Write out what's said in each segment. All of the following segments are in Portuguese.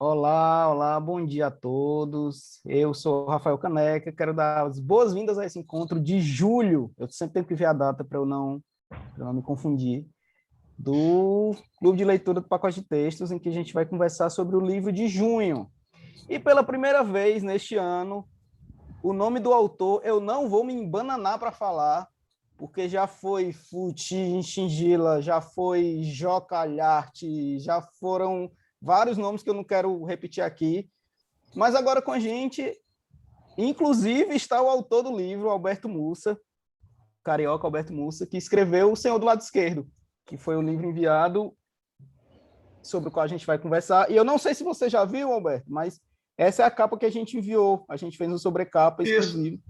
Olá, olá, bom dia a todos. Eu sou o Rafael Caneca, quero dar as boas-vindas a esse encontro de julho. Eu sempre tenho que ver a data para eu não me confundir. Do Clube de Leitura do Pacote de Textos, em que a gente vai conversar sobre o livro de junho. E pela primeira vez neste ano, o nome do autor eu não vou me embananar para falar, porque já foi Futi Xingila, já foi Jocalharte, já foram vários nomes que eu não quero repetir aqui. Mas agora com a gente, inclusive, está o autor do livro, Alberto Mussa, carioca Alberto Mussa, que escreveu O Senhor do Lado Esquerdo, que foi o livro enviado sobre o qual a gente vai conversar. E eu não sei se você já viu, Alberto, mas essa é a capa que a gente enviou. A gente fez um sobrecapa Isso. exclusivo.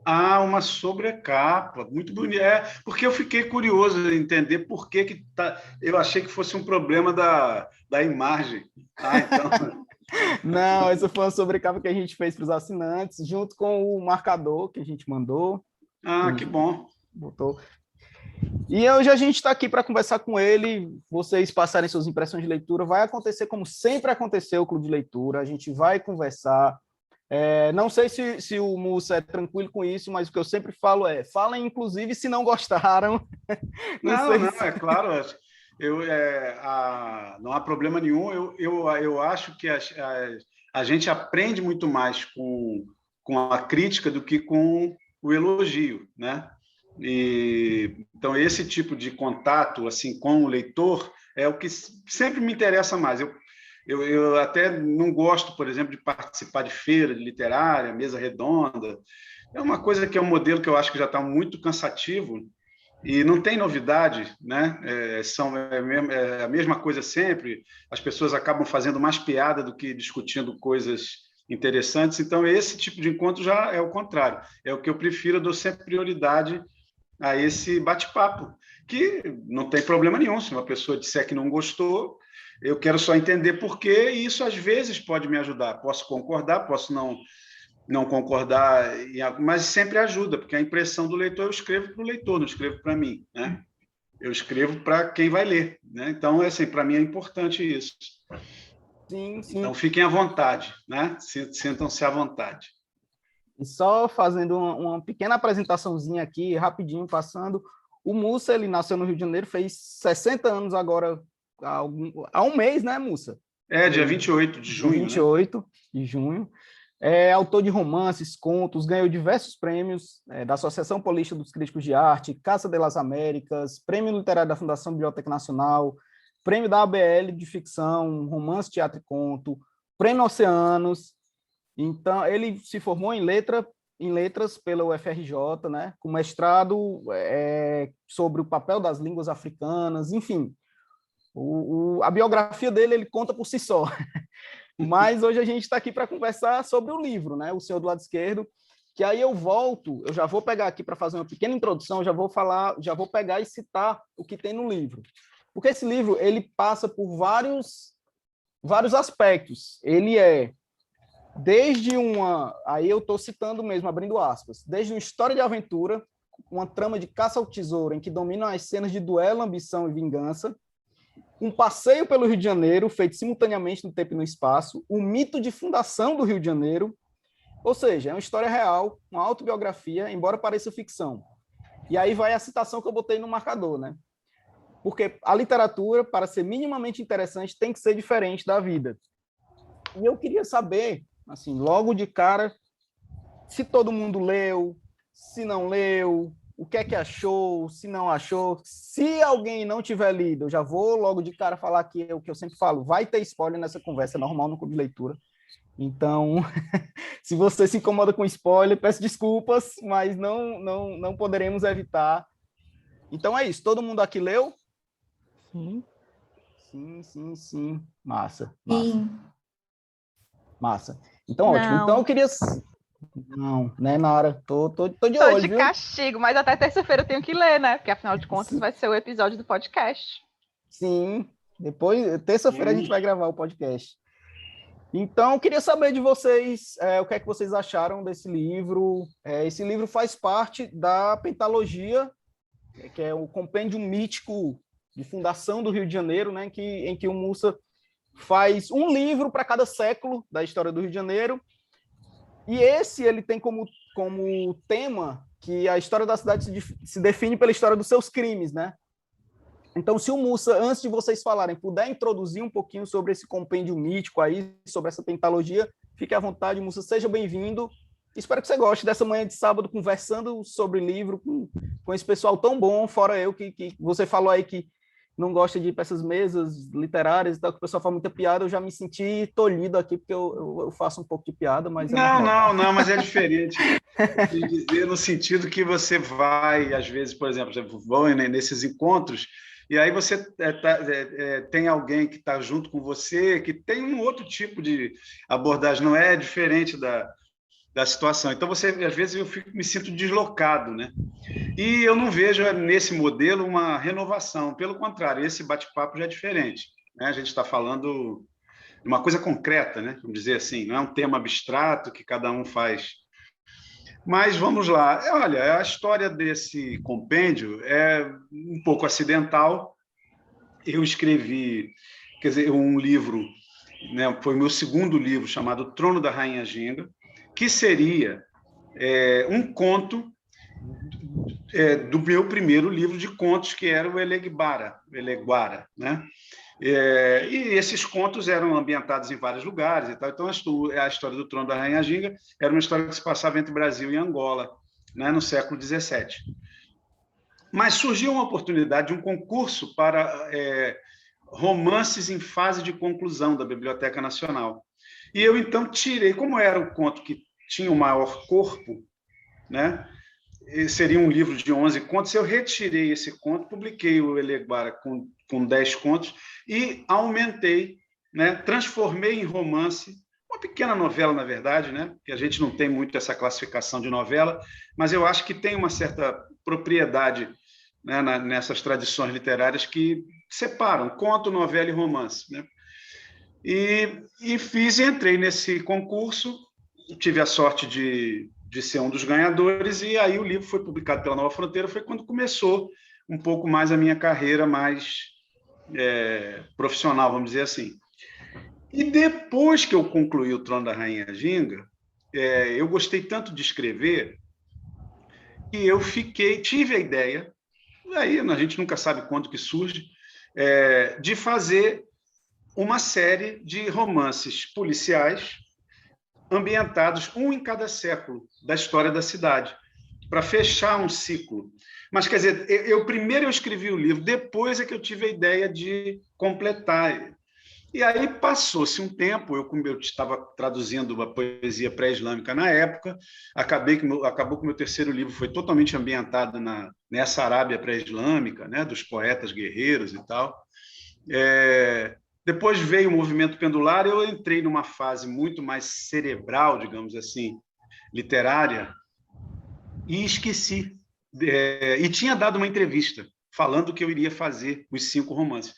Uma sobrecapa, muito bonito. Porque eu fiquei curioso em entender por que tá. Eu achei que fosse um problema da imagem. Então. Não, essa foi uma sobrecapa que a gente fez para os assinantes, junto com o marcador que a gente mandou, que a Que gente bom. botou. E hoje a gente está aqui para conversar com ele, vocês passarem suas impressões de leitura. Vai acontecer como sempre aconteceu o Clube de Leitura, a gente vai conversar. Não sei se o Mussa é tranquilo com isso, mas o que eu sempre falo falem inclusive se não gostaram. Não Não, sei não, se... é claro. Não há problema nenhum. Eu acho que a gente aprende muito mais com a crítica do que com o elogio, né? Então, esse tipo de contato assim com o leitor é o que sempre me interessa mais. Eu até não gosto, por exemplo, de participar de feira de literária, mesa redonda. É uma coisa que é um modelo que eu acho que já está muito cansativo e não tem novidade, né? É a mesma coisa sempre. As pessoas acabam fazendo mais piada do que discutindo coisas interessantes. Então, esse tipo de encontro já é o contrário. É o que eu prefiro, eu dou sempre prioridade a esse bate-papo, que não tem problema nenhum. Se uma pessoa disser que não gostou, eu quero só entender por quê, e isso às vezes pode me ajudar. Posso concordar, posso não concordar, mas sempre ajuda, porque a impressão do leitor eu escrevo para o leitor, não escrevo para mim, né? Eu escrevo para quem vai ler, né? Então, assim, para mim é importante isso. Sim, sim. Então, fiquem à vontade, né? Sintam-se à vontade. E só fazendo uma pequena apresentaçãozinha aqui, rapidinho, passando. O Mussa, ele nasceu no Rio de Janeiro, fez 60 anos agora, há um mês, né, Mussa? Dia 28 de Dia junho, né? 28 de junho. É autor de romances, contos, ganhou diversos prêmios da Associação Paulista dos Críticos de Arte, Casa das Américas, Prêmio Literário da Fundação Biblioteca Nacional, Prêmio da ABL de Ficção, Romance, Teatro e Conto, Prêmio Oceanos. Então, ele se formou em letras pela UFRJ, né, com mestrado sobre o papel das línguas africanas, enfim. A biografia dele, ele conta por si só. Mas hoje a gente está aqui para conversar sobre o livro, né, O Senhor do Lado Esquerdo, que aí eu já vou pegar aqui para fazer uma pequena introdução, já vou pegar e citar o que tem no livro. Porque esse livro, ele passa por vários aspectos. Ele aí eu estou citando mesmo, abrindo aspas, desde uma história de aventura, uma trama de caça ao tesouro em que dominam as cenas de duelo, ambição e vingança, um passeio pelo Rio de Janeiro, feito simultaneamente no tempo e no espaço, o mito de fundação do Rio de Janeiro, ou seja, é uma história real, uma autobiografia, embora pareça ficção. E aí vai a citação que eu botei no marcador, né? Porque a literatura, para ser minimamente interessante, tem que ser diferente da vida. E eu queria saber, assim, logo de cara, se todo mundo leu, se não leu, o que é que achou, se não achou. Se alguém não tiver lido, eu já vou logo de cara falar aqui o que eu sempre falo, vai ter spoiler nessa conversa, é normal no clube de leitura. Então, se você se incomoda com spoiler, peço desculpas, mas não poderemos evitar. Então é isso, todo mundo aqui leu? Sim. Sim. Massa. Sim. Massa. Então, ótimo. Então, Não. eu queria... Não, né, Nara? Tô de Tô olho, de viu? castigo, mas até terça-feira eu tenho que ler, né? Porque afinal de contas vai ser o episódio do podcast. Sim. Depois, terça-feira, a gente vai gravar o podcast. Então, eu queria saber de vocês o que é que vocês acharam desse livro. Esse livro faz parte da Pentalogia, que é o compêndio mítico de fundação do Rio de Janeiro, né, em que o Mussa faz um livro para cada século da história do Rio de Janeiro, e esse ele tem como tema que a história da cidade se define pela história dos seus crimes, né? Então, se o Mussa, antes de vocês falarem, puder introduzir um pouquinho sobre esse compêndio mítico aí, sobre essa pentalogia, fique à vontade, Mussa, seja bem-vindo. Espero que você goste dessa manhã de sábado, conversando sobre livro com esse pessoal tão bom, fora eu, que você falou aí que não gosta de ir para essas mesas literárias e tal, que o pessoal faz muita piada, eu já me senti tolhido aqui, porque eu faço um pouco de piada, mas é normal. Não, mas é diferente. Quer dizer, no sentido que você vai, às vezes, por exemplo, vão nesses encontros, e aí você tem alguém que está junto com você, que tem um outro tipo de abordagem, não é diferente da situação. Então, às vezes, me sinto deslocado, né? E eu não vejo nesse modelo uma renovação. Pelo contrário, esse bate-papo já é diferente, né? A gente está falando de uma coisa concreta, né? Vamos dizer assim, não é um tema abstrato que cada um faz. Mas vamos lá. Olha, a história desse compêndio é um pouco acidental. Eu escrevi, quer dizer, um livro, né? Foi o meu segundo livro, chamado Trono da Rainha Ginga, que seria um conto do meu primeiro livro de contos, que era o Eleguara, né? E esses contos eram ambientados em vários lugares e tal. Então, a história do Trono da Rainha Ginga era uma história que se passava entre Brasil e Angola, né, no século XVII. Mas surgiu uma oportunidade de um concurso para romances em fase de conclusão da Biblioteca Nacional. E eu, então, tirei, como era o conto que tinha o maior corpo, né? Seria um livro de 11 contos, eu retirei esse conto, publiquei o Eleguara com 10 contos e aumentei, né? Transformei em romance, uma pequena novela, na verdade, né? Que a gente não tem muito essa classificação de novela, mas eu acho que tem uma certa propriedade, né, nessas tradições literárias que separam conto, novela e romance, né? E entrei nesse concurso, tive a sorte de ser um dos ganhadores, e aí o livro foi publicado pela Nova Fronteira, foi quando começou um pouco mais a minha carreira mais profissional, vamos dizer assim. E depois que eu concluí o Trono da Rainha Ginga, eu gostei tanto de escrever que eu tive a ideia, aí a gente nunca sabe quando que surge, de fazer uma série de romances policiais ambientados um em cada século da história da cidade, para fechar um ciclo. Mas, quer dizer, primeiro eu escrevi o livro, depois é que eu tive a ideia de completar. E aí passou-se um tempo, eu estava traduzindo uma poesia pré-islâmica na época, acabou que o meu terceiro livro foi totalmente ambientado nessa Arábia pré-islâmica, né, dos poetas guerreiros e tal. Depois veio o movimento pendular, eu entrei numa fase muito mais cerebral, digamos assim, literária, e esqueci. E tinha dado uma entrevista falando que eu iria fazer os 5 romances.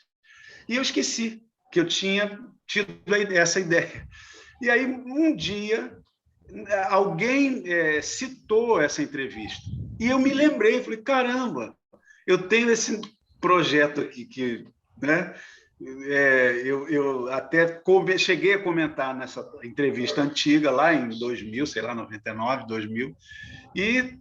E eu esqueci que eu tinha tido essa ideia. E aí, um dia, alguém citou essa entrevista. E eu me lembrei, falei, caramba, eu tenho esse projeto aqui que... né? Eu até cheguei a comentar nessa entrevista antiga, lá em 2000, sei lá, 99, 2000, e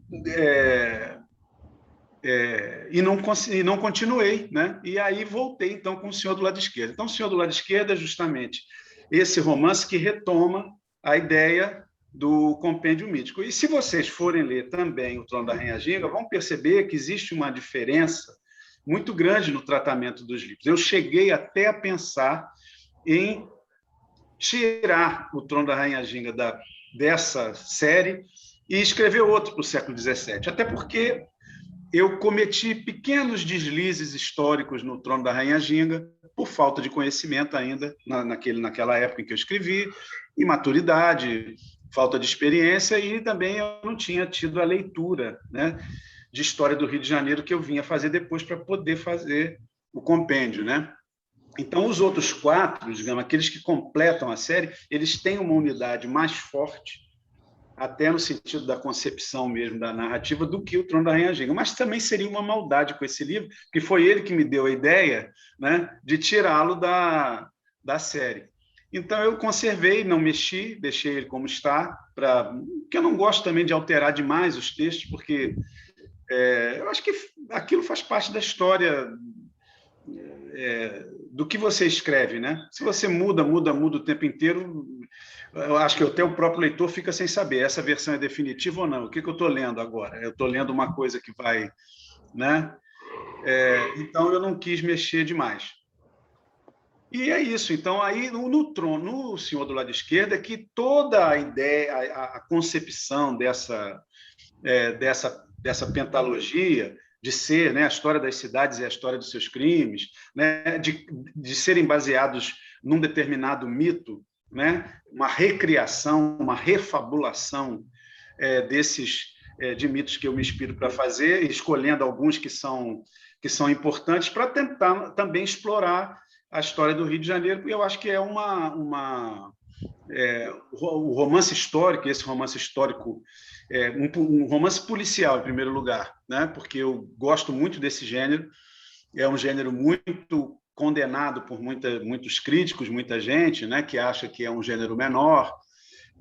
não continuei, né? E aí voltei, então, com O Senhor do Lado Esquerdo. Então, O Senhor do Lado Esquerdo é justamente esse romance que retoma a ideia do compêndio mítico. E se vocês forem ler também O Trono da Rainha Ginga, vão perceber que existe uma diferença muito grande no tratamento dos livros. Eu cheguei até a pensar em tirar O Trono da Rainha Ginga dessa série e escrever outro para o século XVII, até porque eu cometi pequenos deslizes históricos no Trono da Rainha Ginga por falta de conhecimento ainda naquela época em que eu escrevi, imaturidade, falta de experiência, e também eu não tinha tido a leitura, né, de história do Rio de Janeiro que eu vinha fazer depois para poder fazer o compêndio, né? Então, os outros 4, digamos, aqueles que completam a série, eles têm uma unidade mais forte, até no sentido da concepção mesmo da narrativa, do que o Trono da Rainha Ginga. Mas também seria uma maldade com esse livro, que foi ele que me deu a ideia, né, de tirá-lo da série. Então, eu conservei, não mexi, deixei ele como está, porque eu não gosto também de alterar demais os textos, porque eu acho que aquilo faz parte da história do que você escreve, né? Se você muda o tempo inteiro, eu acho que até o próprio leitor fica sem saber, essa versão é definitiva ou não? O que eu estou lendo agora? Eu estou lendo uma coisa que vai... né? Então, eu não quis mexer demais. E é isso. Então, aí no Trono, no Senhor do Lado Esquerdo, é que toda a ideia, a concepção dessa pentalogia de ser, né, a história das cidades e a história dos seus crimes, né, de serem baseados num determinado mito, né, uma recriação, uma refabulação de mitos que eu me inspiro para fazer, escolhendo alguns que são importantes para tentar também explorar a história do Rio de Janeiro, porque eu acho que é o romance histórico, esse romance histórico, um romance policial, em primeiro lugar, né? Porque eu gosto muito desse gênero, é um gênero muito condenado por muitos críticos, muita gente, né, que acha que é um gênero menor,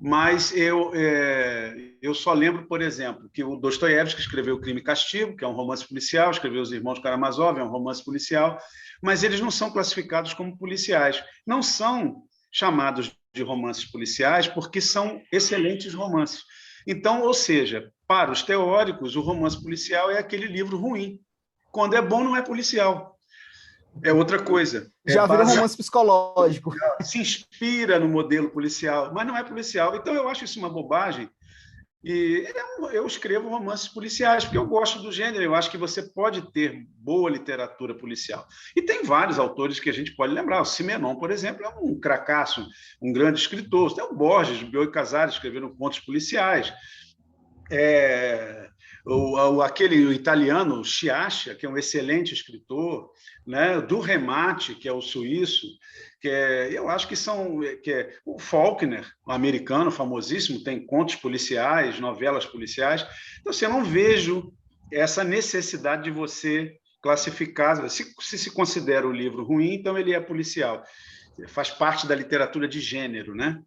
mas eu só lembro, por exemplo, que o Dostoiévski escreveu Crime e Castigo, que é um romance policial, escreveu Os Irmãos Karamazov, é um romance policial, mas eles não são classificados como policiais, não são chamados de romances policiais porque são excelentes romances. Então, ou seja, para os teóricos, o romance policial é aquele livro ruim. Quando é bom, não é policial. É outra coisa. Já vira romance psicológico. Se inspira no modelo policial, mas não é policial. Então, eu acho isso uma bobagem. E eu escrevo romances policiais, porque eu gosto do gênero. Eu acho que você pode ter boa literatura policial. E tem vários autores que a gente pode lembrar. O Simenon, por exemplo, é um cracaço, um grande escritor. Tem o Borges, o Bioy Casares, escreveram contos policiais. O italiano Sciascia, que é um excelente escritor, né? Do Remate, que é o suíço, eu acho que o Faulkner, o americano famosíssimo, tem contos policiais, novelas policiais. Então, eu não vejo essa necessidade de você classificar. Se considera o livro ruim, então ele é policial. Faz parte da literatura de gênero, né?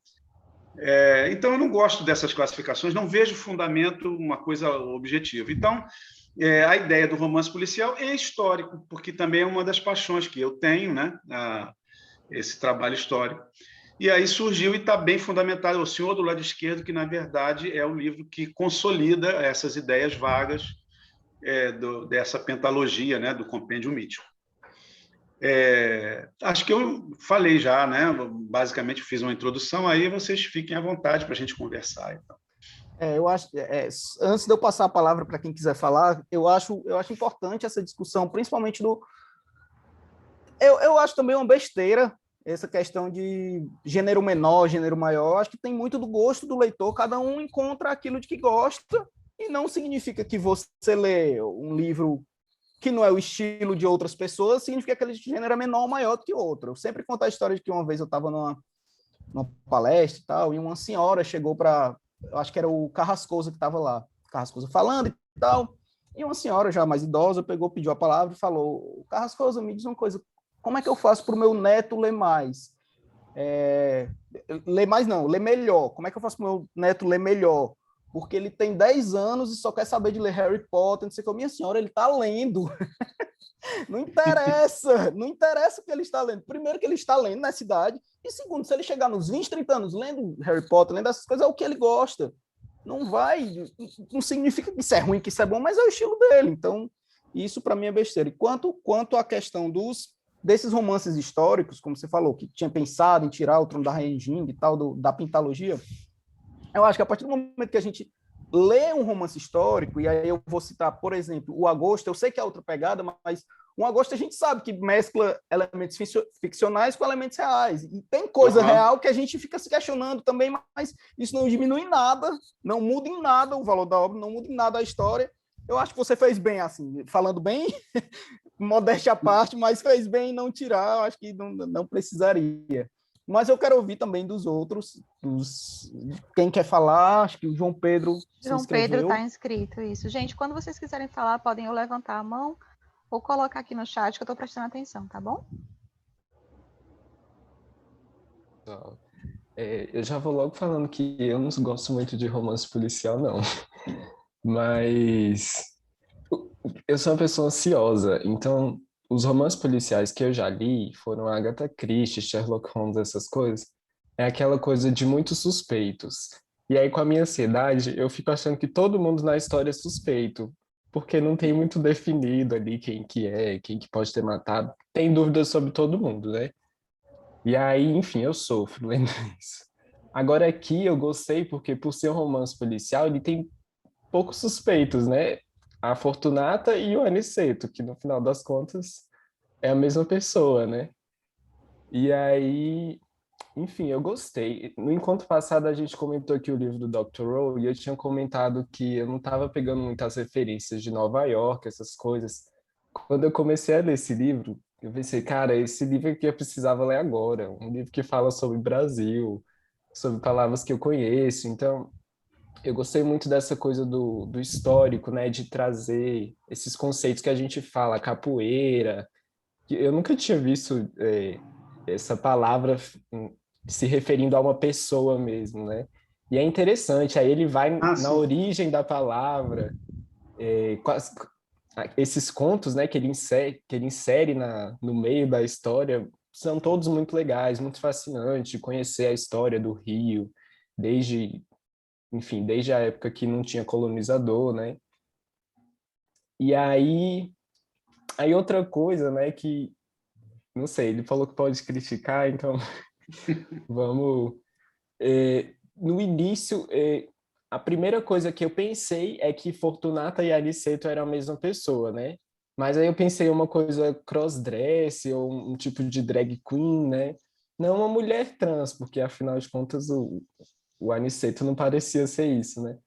Então, eu não gosto dessas classificações, não vejo fundamento, uma coisa objetiva. Então, a ideia do romance policial é histórico, porque também é uma das paixões que eu tenho, né? Esse trabalho histórico. E aí surgiu, e está bem fundamentado, O Senhor do Lado Esquerdo, que, na verdade, é o livro que consolida essas ideias vagas dessa pentalogia, né? Do compêndio mítico. Acho que eu falei já, né? Basicamente fiz uma introdução, aí vocês fiquem à vontade para a gente conversar. Então. Eu acho, antes de eu passar a palavra para quem quiser falar, eu acho importante essa discussão, principalmente eu acho também uma besteira essa questão de gênero menor, gênero maior. Acho que tem muito do gosto do leitor, cada um encontra aquilo de que gosta, e não significa que você lê um livro que não é o estilo de outras pessoas, significa que aquele gênero é menor ou maior do que outro. Eu sempre conto a história de que uma vez eu estava numa palestra e tal, e uma senhora chegou para, eu acho que era o Carrascosa que estava lá, Carrascosa falando e tal, e uma senhora já mais idosa pediu a palavra e falou: Carrascosa, me diz uma coisa, como é que eu faço para o meu neto ler mais? Ler mais não, ler melhor. Como é que eu faço para o meu neto ler melhor? Porque ele tem 10 anos e só quer saber de ler Harry Potter, não sei o que. Minha senhora, ele está lendo. Não interessa o que ele está lendo. Primeiro, que ele está lendo na cidade, e segundo, se ele chegar nos 20, 30 anos lendo Harry Potter, lendo essas coisas, é o que ele gosta. Não significa que isso é ruim, que isso é bom, mas é o estilo dele. Então, isso para mim é besteira. E quanto à questão desses romances históricos, como você falou, que tinha pensado em tirar o Trono da Rainha Jing e tal, da pentalogia, eu acho que a partir do momento que a gente lê um romance histórico, e aí eu vou citar, por exemplo, o Agosto, eu sei que é outra pegada, mas o Agosto a gente sabe que mescla elementos ficcionais com elementos reais, e tem coisa real que a gente fica se questionando também, mas isso não diminui em nada, não muda em nada o valor da obra, não muda em nada a história. Eu acho que você fez bem, assim, falando bem, modéstia à parte, mas fez bem em não tirar, eu acho que não precisaria. Mas eu quero ouvir também dos outros, quem quer falar, acho que o João Pedro se inscreveu. João Pedro está inscrito, isso. Gente, quando vocês quiserem falar, podem ou levantar a mão ou colocar aqui no chat, que eu estou prestando atenção, tá bom? pessoal. Eu já vou logo falando que eu não gosto muito de romance policial, não. Mas eu sou uma pessoa ansiosa, então os romances policiais que eu já li foram Agatha Christie, Sherlock Holmes, essas coisas. É aquela coisa de muitos suspeitos. E aí, com a minha ansiedade, eu fico achando que todo mundo na história é suspeito, porque não tem muito definido ali quem que é, quem que pode ter matado. Tem dúvidas sobre todo mundo, né? E aí, enfim, eu sofro lendo isso. Agora aqui eu gostei porque, por ser um romance policial, ele tem poucos suspeitos, né? A Fortunata e o Aniceto, que no final das contas é a mesma pessoa, né? E aí, enfim, eu gostei. No encontro passado a gente comentou aqui o livro do Dr. Rowe e eu tinha comentado que eu não estava pegando muitas referências de Nova York, essas coisas. Quando eu comecei a ler esse livro, eu pensei, cara, esse livro aqui eu precisava ler agora. Um livro que fala sobre Brasil, sobre palavras que eu conheço. Então, eu gostei muito dessa coisa do histórico, né? De trazer esses conceitos que a gente fala, capoeira. Que eu nunca tinha visto essa palavra se referindo a uma pessoa mesmo, né? E é interessante, aí ele vai na sim. origem da palavra, esses contos, né, que ele insere no meio da história, são todos muito legais, muito fascinantes de conhecer a história do Rio, desde, enfim, desde a época que não tinha colonizador, né? E aí outra coisa, né, que, não sei, ele falou que pode criticar, então vamos... no início, a primeira coisa que eu pensei é que Fortunata e Aniceto eram a mesma pessoa, né? Mas aí eu pensei em uma coisa crossdress ou um tipo de drag queen, né? Não uma mulher trans, porque afinal de contas o Aniceto não parecia ser isso, né?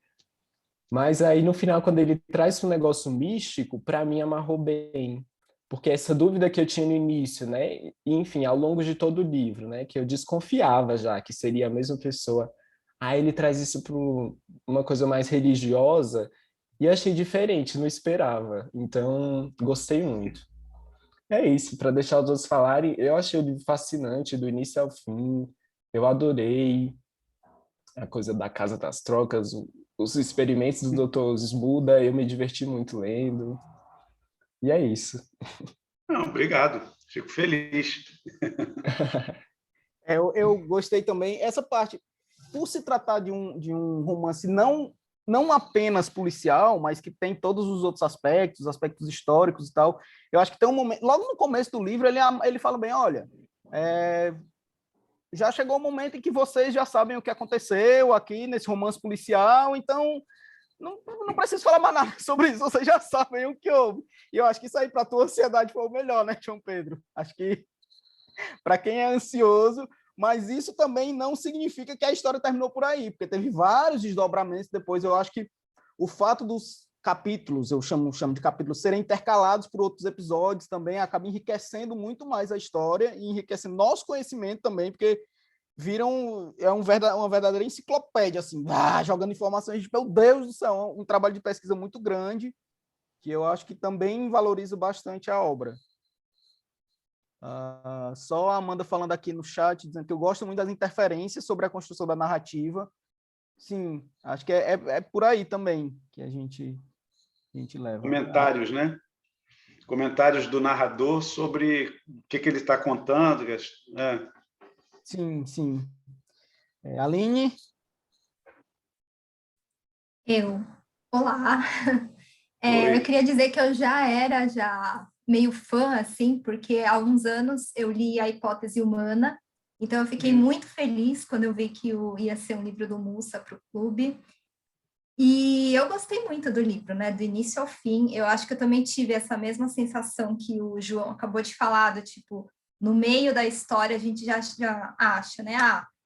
Mas aí no final, quando ele traz um negócio místico, para mim amarrou bem. Porque essa dúvida que eu tinha no início, né? E, enfim, ao longo de todo o livro, né? Que eu desconfiava já que seria a mesma pessoa. Aí ele traz isso para uma coisa mais religiosa e achei diferente, não esperava. Então, gostei muito. É isso, para deixar os outros falarem, eu achei o livro fascinante do início ao fim. Eu adorei a coisa da Casa das Trocas, os experimentos do Dr. Smuda, eu me diverti muito lendo. E é isso. Não, obrigado. Fico feliz. Eu gostei também. Essa parte, por se tratar de um romance não apenas policial, mas que tem todos os outros aspectos, aspectos históricos e tal, eu acho que tem um momento, logo no começo do livro, ele fala bem, olha, já chegou o momento em que vocês já sabem o que aconteceu aqui nesse romance policial, então não preciso falar mais nada sobre isso, vocês já sabem o que houve. E eu acho que isso aí para a tua ansiedade foi o melhor, né, João Pedro? Acho que para quem é ansioso, mas isso também não significa que a história terminou por aí, porque teve vários desdobramentos depois. Eu acho que o fato dos capítulos, eu chamo de capítulos, serem intercalados por outros episódios também acaba enriquecendo muito mais a história e enriquecendo nosso conhecimento também, porque viram uma verdadeira enciclopédia, assim, jogando informações de, meu Deus do céu, um trabalho de pesquisa muito grande, que eu acho que também valoriza bastante a obra. Só a Amanda falando aqui no chat, dizendo que eu gosto muito das interferências sobre a construção da narrativa. Sim, acho que é por aí também que a gente leva. Comentários, né? Comentários do narrador sobre o que ele está contando. Sim, sim. Aline? Olá. Eu queria dizer que eu já era meio fã, assim, porque há uns anos eu li A Hipótese Humana, então eu fiquei muito feliz quando eu vi que ia ser um livro do Mussa para o clube. E eu gostei muito do livro, né? Do início ao fim. Eu acho que eu também tive essa mesma sensação que o João acabou de falar, do tipo, no meio da história a gente já acha, né?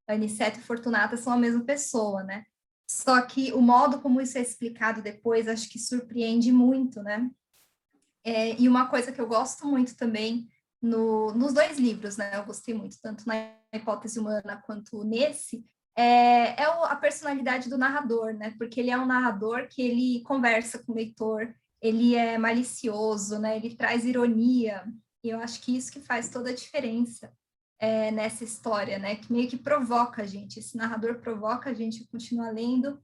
Aniceto e Fortunata são a mesma pessoa, né? Só que o modo como isso é explicado depois, acho que surpreende muito, né? E uma coisa que eu gosto muito também nos dois livros, né? Eu gostei muito, tanto na Hipótese Humana quanto nesse, a personalidade do narrador, né? Porque ele é um narrador que ele conversa com o leitor, ele é malicioso, né? Ele traz ironia, e eu acho que isso que faz toda a diferença. nessa história, né? Que meio que provoca a gente, esse narrador provoca a gente a continuar lendo.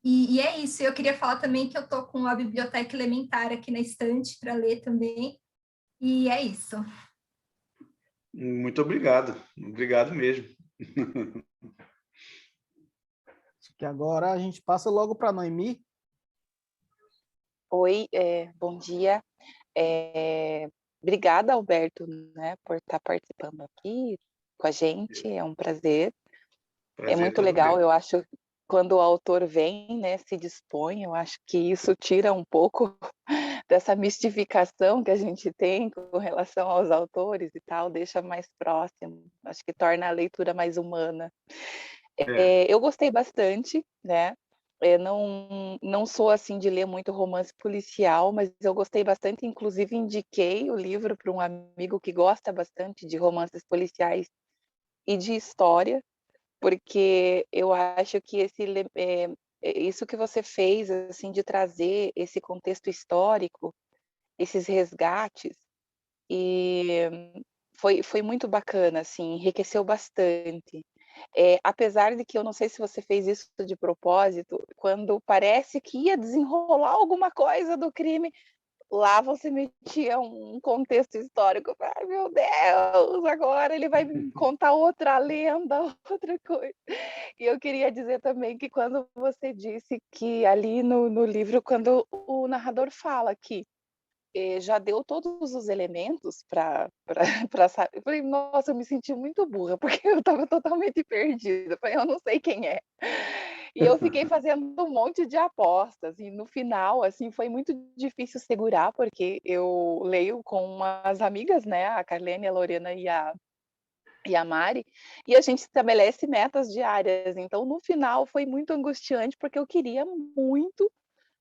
E é isso, eu queria falar também que eu tô com a biblioteca elementar aqui na estante para ler também, e é isso. Muito obrigado, obrigado mesmo. Que agora a gente passa logo para a Noemi. Oi, bom dia. Obrigada, Alberto, né, por estar participando aqui com a gente, é um prazer. É muito legal, eu acho, quando o autor vem, né, se dispõe, eu acho que isso tira um pouco dessa mistificação que a gente tem com relação aos autores e tal, deixa mais próximo, acho que torna a leitura mais humana. Eu gostei bastante, né? Não sou assim de ler muito romance policial, mas eu gostei bastante, inclusive indiquei o livro para um amigo que gosta bastante de romances policiais e de história, porque eu acho que isso que você fez, assim, de trazer esse contexto histórico, esses resgates, e foi muito bacana, assim, enriqueceu bastante. Apesar de que eu não sei se você fez isso de propósito, quando parece que ia desenrolar alguma coisa do crime, lá você metia um contexto histórico. Eu falei, ai, meu Deus, agora ele vai me contar outra lenda, outra coisa. E eu queria dizer também que quando você disse que ali no livro, quando o narrador fala que já deu todos os elementos para saber. Eu falei, nossa, eu me senti muito burra, porque eu estava totalmente perdida. Eu falei, eu não sei quem é. E eu fiquei fazendo um monte de apostas, e no final, assim, foi muito difícil segurar, porque eu leio com umas amigas, né, a Carlene, a Lorena e a Mari, e a gente estabelece metas diárias. Então, no final, foi muito angustiante, porque eu queria muito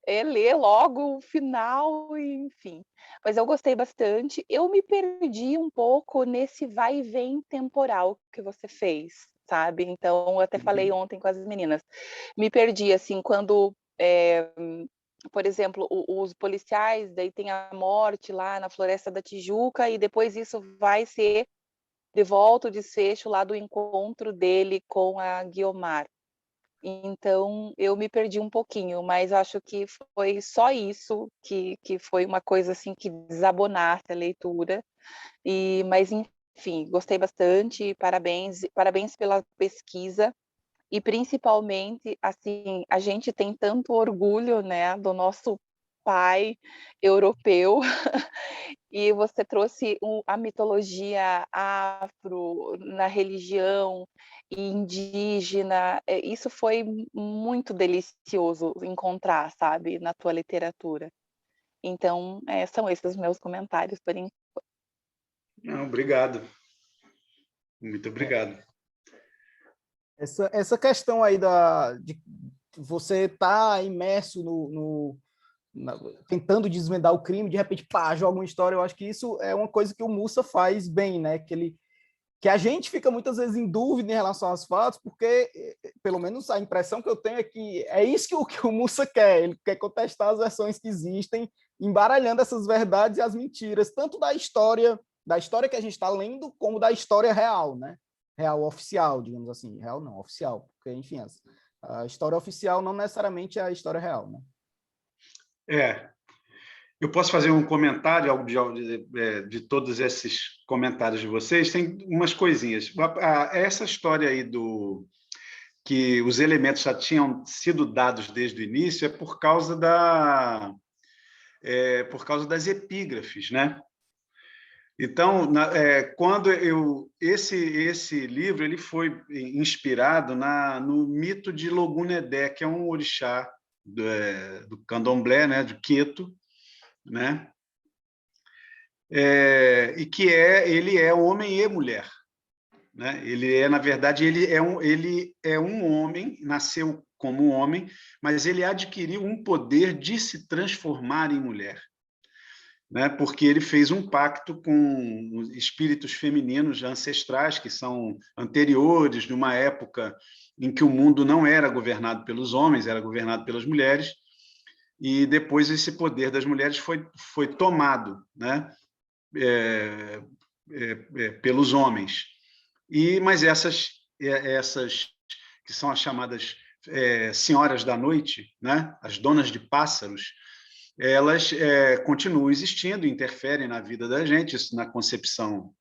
ler logo o final, enfim. Mas eu gostei bastante. Eu me perdi um pouco nesse vai e vem temporal que você fez, sabe? Então, eu até falei ontem com as meninas. Me perdi, assim, quando, por exemplo, os policiais, daí tem a morte lá na Floresta da Tijuca, e depois isso vai ser de volta o desfecho lá do encontro dele com a Guiomar. Então, eu me perdi um pouquinho, mas acho que foi só isso que foi uma coisa assim que desabonasse a leitura. Mas, enfim, gostei bastante, parabéns pela pesquisa. E principalmente, assim, a gente tem tanto orgulho, né, do nosso pai europeu, e você trouxe a mitologia afro na religião e indígena. Isso foi muito delicioso encontrar, sabe, na tua literatura. Então, são esses os meus comentários por enquanto. Não, obrigado. Muito obrigado. Essa questão aí de você estar imerso tentando desvendar o crime, de repente, pá, joga uma história, eu acho que isso é uma coisa que o Mussa faz bem, né? Que a gente fica muitas vezes em dúvida em relação aos fatos, porque, pelo menos a impressão que eu tenho é que é isso que o Mussa quer, ele quer contestar as versões que existem, embaralhando essas verdades e as mentiras, tanto da história que a gente está lendo, como da história real, né? Real oficial, digamos assim. Real não, oficial, porque, enfim, a história oficial não necessariamente é a história real, né? Eu posso fazer um comentário de todos esses comentários de vocês? Tem umas coisinhas. Essa história aí que os elementos já tinham sido dados desde o início é por causa das epígrafes, né? Então, quando esse livro ele foi inspirado no mito de Logunedé, que é um orixá do candomblé, né, de Queto, né? E que ele é homem e mulher, né? Na verdade, ele é um homem, nasceu como um homem, mas ele adquiriu um poder de se transformar em mulher, né? Porque ele fez um pacto com espíritos femininos ancestrais que são anteriores, de uma época em que o mundo não era governado pelos homens, era governado pelas mulheres. E depois esse poder das mulheres foi tomado, né? pelos homens. Mas essas que são as chamadas senhoras da noite, né? As donas de pássaros, elas continuam existindo, interferem na vida da gente, isso na concepção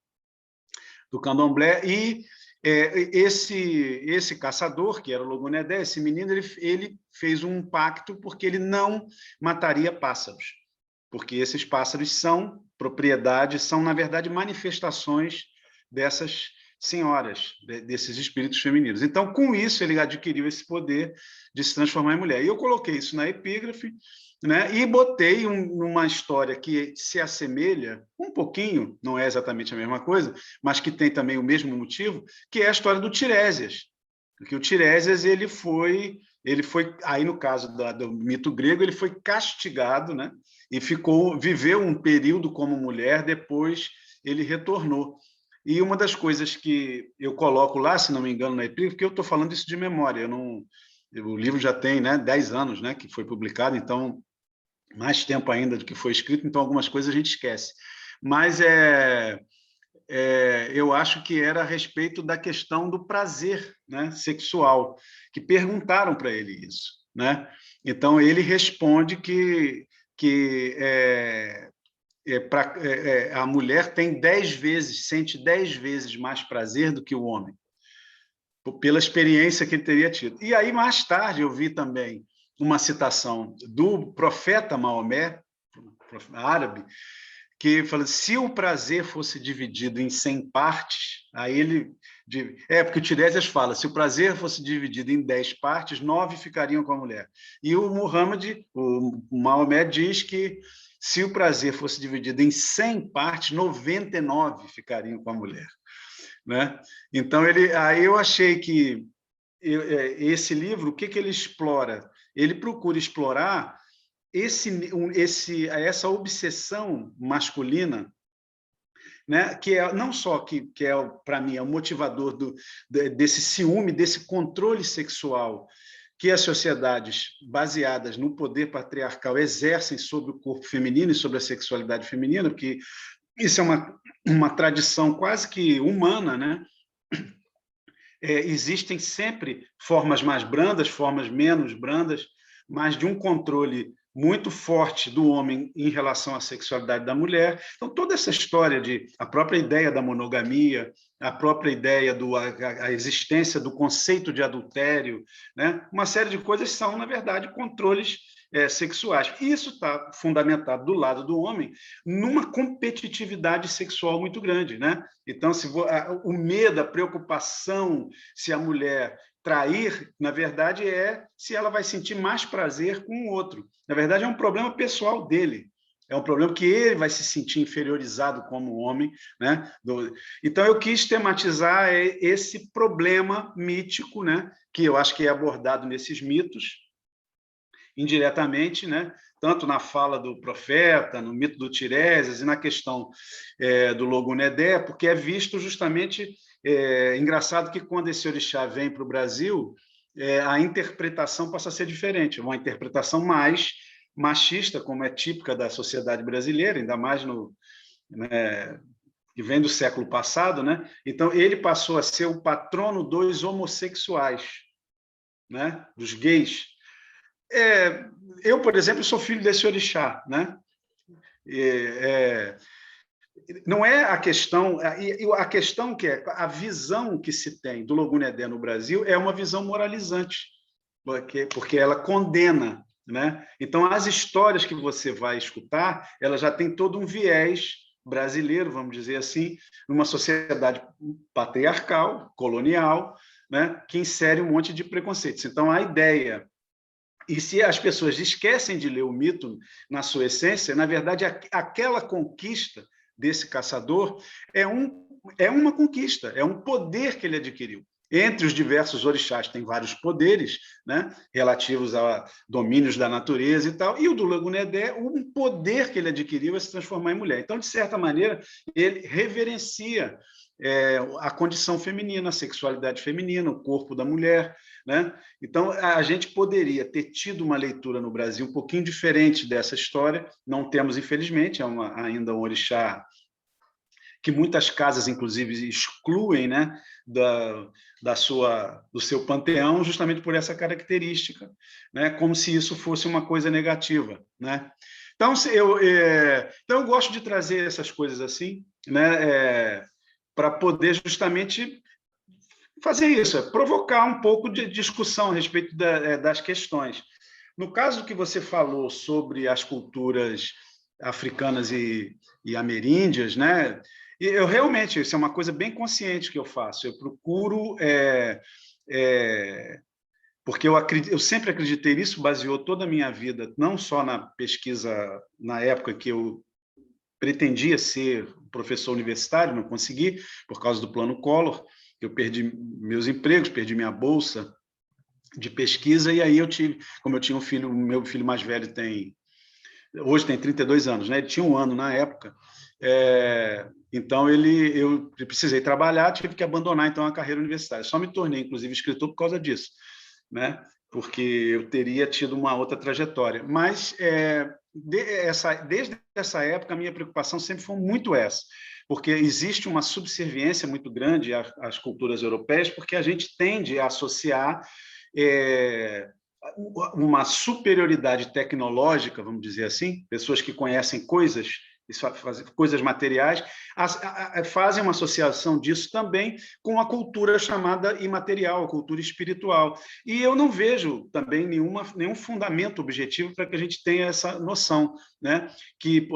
do candomblé. E esse caçador, que era o Logunedé, esse menino, ele fez um pacto porque ele não mataria pássaros, porque esses pássaros são propriedade, são, na verdade, manifestações dessas senhoras, desses espíritos femininos. Então, com isso, ele adquiriu esse poder de se transformar em mulher. E eu coloquei isso na epígrafe, né? E botei uma história que se assemelha um pouquinho, não é exatamente a mesma coisa, mas que tem também o mesmo motivo, que é a história do Tiresias. Porque o Tiresias, ele foi, aí no caso do mito grego, ele foi castigado, né? E viveu um período como mulher, depois ele retornou. E uma das coisas que eu coloco lá, se não me engano, na epígrafe, porque eu estou falando isso de memória, o livro já tem, né, 10 anos, né, que foi publicado, então mais tempo ainda do que foi escrito, então algumas coisas a gente esquece. Mas eu acho que era a respeito da questão do prazer, né, sexual, que perguntaram para ele isso, né? Então ele responde que a mulher tem 10 vezes, sente 10 vezes mais prazer do que o homem, pela experiência que ele teria tido. E aí, mais tarde, eu vi também uma citação do profeta Maomé, árabe, que fala: se o prazer fosse dividido em 100 partes, aí ele... porque o Tiresias fala, se o prazer fosse dividido em 10 partes, 9 ficariam com a mulher. E o Maomé diz que se o prazer fosse dividido em 100 partes, 99 ficariam com a mulher, né? Então, aí eu achei que esse livro, o que ele explora? Ele procura explorar essa obsessão masculina, né? Que é não só que para mim é o motivador desse ciúme, desse controle sexual que as sociedades baseadas no poder patriarcal exercem sobre o corpo feminino e sobre a sexualidade feminina, porque isso é uma tradição quase que humana, né? Existem sempre formas mais brandas, formas menos brandas, mas de um controle muito forte do homem em relação à sexualidade da mulher. Então, toda essa história a própria ideia da monogamia, a própria ideia a existência do conceito de adultério, né? Uma série de coisas são, na verdade, controles sexuais. Isso está fundamentado do lado do homem numa competitividade sexual muito grande, né? Então, o medo, a preocupação se a mulher trair, na verdade, se ela vai sentir mais prazer com o outro. Na verdade, é um problema pessoal dele. É um problema que ele vai se sentir inferiorizado como homem, né? Então, eu quis tematizar esse problema mítico, né? Que eu acho que é abordado nesses mitos, indiretamente, né? Tanto na fala do profeta, no mito do Tiresias e na questão do Logunedé, porque é visto justamente... engraçado que quando esse orixá vem para o Brasil, a interpretação passa a ser diferente, uma interpretação mais machista, como é típica da sociedade brasileira, ainda mais que vem do século passado, né? Então, ele passou a ser o patrono dos homossexuais, né? Dos gays. Eu, por exemplo, sou filho desse orixá, né? Não é a questão que é a visão que se tem do Logunedé no Brasil é uma visão moralizante, porque ela condena, né? Então, as histórias que você vai escutar, ela já tem todo um viés brasileiro, vamos dizer assim, numa sociedade patriarcal, colonial, né? Que insere um monte de preconceitos. Então, a ideia... E se as pessoas esquecem de ler o mito na sua essência, na verdade, aquela conquista desse caçador é uma conquista, é um poder que ele adquiriu. Entre os diversos orixás tem vários poderes, né, relativos a domínios da natureza e tal, e o do Logunedé, um poder que ele adquiriu é se transformar em mulher. Então, de certa maneira, ele reverencia a condição feminina, a sexualidade feminina, o corpo da mulher, né? Então, a gente poderia ter tido uma leitura no Brasil um pouquinho diferente dessa história, não temos, infelizmente, ainda um orixá que muitas casas, inclusive, excluem, né, do seu panteão, justamente por essa característica, né, como se isso fosse uma coisa negativa, né? Então, então eu gosto de trazer essas coisas assim, né, para poder justamente fazer isso, provocar um pouco de discussão a respeito das questões. No caso que você falou sobre as culturas africanas e ameríndias, né? Eu realmente, isso é uma coisa bem consciente que eu faço. Eu procuro, porque eu sempre acreditei nisso, baseou toda a minha vida, não só na pesquisa, na época que eu pretendia ser professor universitário, não consegui, por causa do Plano Collor, eu perdi meus empregos, perdi minha bolsa de pesquisa, e aí como eu tinha um filho, meu filho mais velho hoje tem 32 anos, né? Ele tinha 1 ano na época, então eu precisei trabalhar, tive que abandonar então a carreira universitária. Só me tornei, inclusive, escritor por causa disso, né? Porque eu teria tido uma outra trajetória. Mas desde essa época a minha preocupação sempre foi muito essa, porque existe uma subserviência muito grande às culturas europeias, porque a gente tende a associar uma superioridade tecnológica, vamos dizer assim, pessoas que conhecem coisas materiais, fazem uma associação disso também com a cultura chamada imaterial, a cultura espiritual. E eu não vejo também nenhum fundamento objetivo para que a gente tenha essa noção, né? Que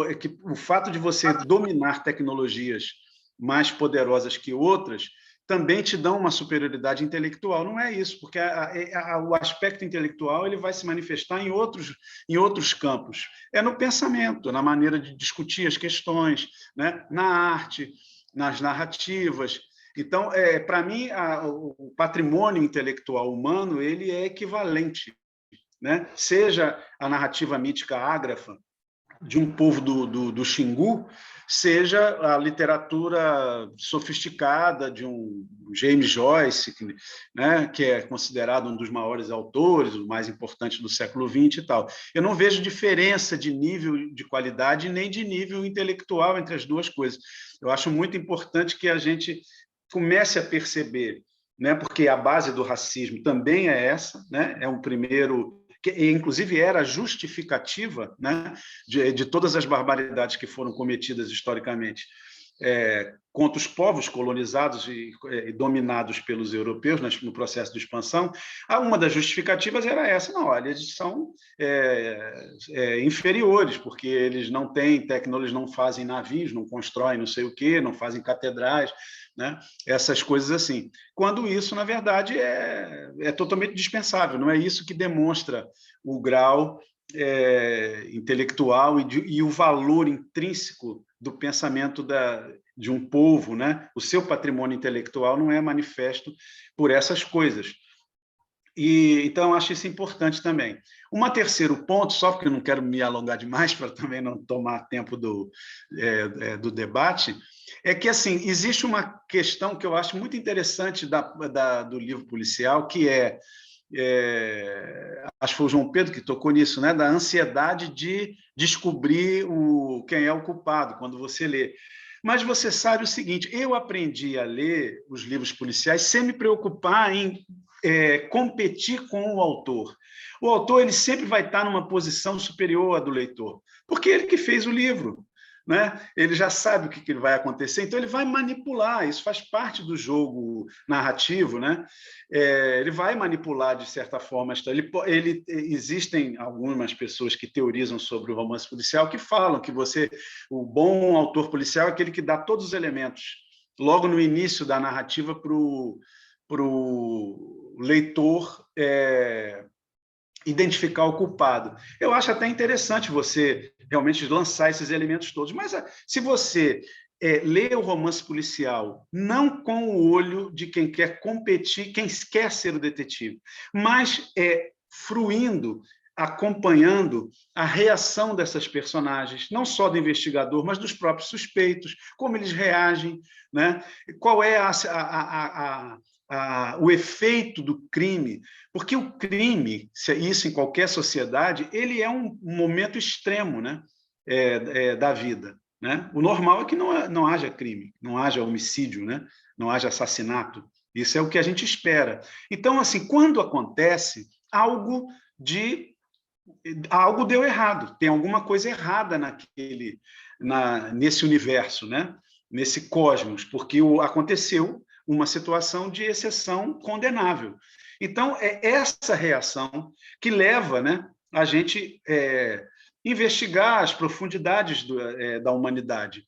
o fato de você dominar tecnologias mais poderosas que outras também te dão uma superioridade intelectual. Não é isso, porque o aspecto intelectual ele vai se manifestar em outros campos. É no pensamento, na maneira de discutir as questões, né? Na arte, nas narrativas. Então, para mim, o patrimônio intelectual humano ele é equivalente, né? Seja a narrativa mítica ágrafa de um povo do Xingu, seja a literatura sofisticada de um James Joyce, né, que é considerado um dos maiores autores, o mais importante do século XX e tal. Eu não vejo diferença de nível de qualidade nem de nível intelectual entre as duas coisas. Eu acho muito importante que a gente comece a perceber, né, porque a base do racismo também é essa, né, é um primeiro... que inclusive era justificativa, né, de todas as barbaridades que foram cometidas historicamente contra os povos colonizados e dominados pelos europeus no processo de expansão. Uma das justificativas era essa: não, olha, eles são inferiores, porque eles não têm tecnologia, não fazem navios, não constroem não sei o quê, não fazem catedrais, né? Essas coisas assim. Quando isso, na verdade, é totalmente dispensável, não é isso que demonstra o grau intelectual e o valor intrínseco do pensamento de um povo, né? O seu patrimônio intelectual não é manifesto por essas coisas. Então, acho isso importante também. Um terceiro ponto, só porque eu não quero me alongar demais para também não tomar tempo do debate, é que assim existe uma questão que eu acho muito interessante do livro policial, que acho que foi o João Pedro que tocou nisso, né? Da ansiedade de descobrir quem é o culpado quando você lê. Mas você sabe o seguinte: eu aprendi a ler os livros policiais sem me preocupar em competir com o autor. O autor ele sempre vai estar numa posição superior à do leitor, porque ele que fez o livro, né? Ele já sabe o que vai acontecer, então ele vai manipular. Isso faz parte do jogo narrativo, né? Ele vai manipular de certa forma. Existem algumas pessoas que teorizam sobre o romance policial que falam que o bom autor policial é aquele que dá todos os elementos logo no início da narrativa para o leitor identificar o culpado. Eu acho até interessante você realmente lançar esses elementos todos, mas se você lê o romance policial não com o olho de quem quer competir, quem quer ser o detetive, mas fruindo, acompanhando a reação dessas personagens, não só do investigador, mas dos próprios suspeitos, como eles reagem, né? Qual é o efeito do crime, porque o crime, isso em qualquer sociedade, ele é um momento extremo, né, da vida, né? O normal é que não haja crime, não haja homicídio, né? Não haja assassinato. Isso é o que a gente espera. Então, assim, quando acontece, algo deu errado, tem alguma coisa errada nesse universo, né? Nesse cosmos, porque aconteceu uma situação de exceção condenável. Então, é essa reação que leva, né, a gente investigar as profundidades da humanidade,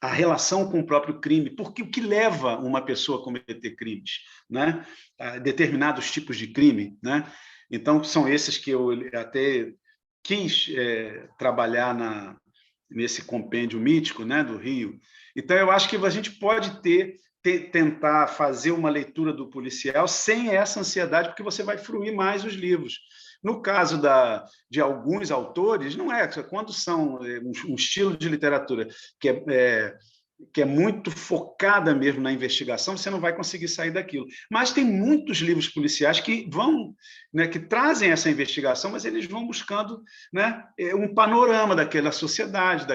a relação com o próprio crime, porque o que leva uma pessoa a cometer crimes, né? Determinados tipos de crime, né? Então, são esses que eu até quis trabalhar nesse compêndio mítico, né, do Rio. Então, eu acho que a gente pode tentar fazer uma leitura do policial sem essa ansiedade, porque você vai fruir mais os livros. No caso de alguns autores, não é. Quando são um estilo de literatura que é muito focada mesmo na investigação, você não vai conseguir sair daquilo. Mas tem muitos livros policiais que vão, né, que trazem essa investigação, mas eles vão buscando, né, um panorama daquela sociedade,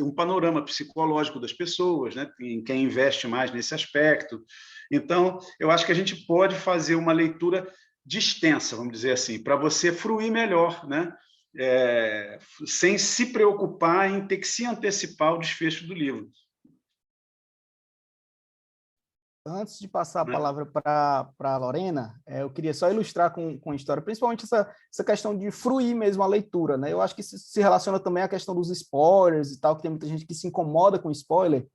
um panorama psicológico das pessoas, né, em quem investe mais nesse aspecto. Então, eu acho que a gente pode fazer uma leitura distensa, vamos dizer assim, para você fruir melhor, né? Sem se preocupar em ter que se antecipar o desfecho do livro. Antes de passar a palavra para a Lorena, eu queria só ilustrar com a história, principalmente essa questão de fruir mesmo a leitura, né? Eu acho que isso se relaciona também à questão dos spoilers e tal, que tem muita gente que se incomoda com spoiler,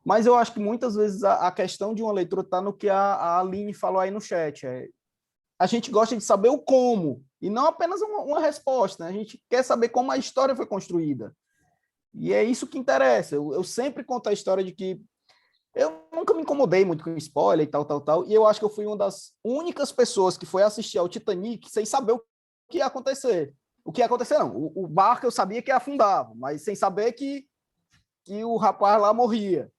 mas eu acho que muitas vezes a questão de uma leitura está no que a Aline falou aí no chat. A gente gosta de saber o como, e não apenas uma resposta, né? A gente quer saber como a história foi construída. E é isso que interessa. Eu sempre conto a história de que eu nunca me incomodei muito com spoiler e tal, e eu acho que eu fui uma das únicas pessoas que foi assistir ao Titanic sem saber o que ia acontecer. O que ia acontecer, não. O barco eu sabia que afundava, mas sem saber que o rapaz lá morria.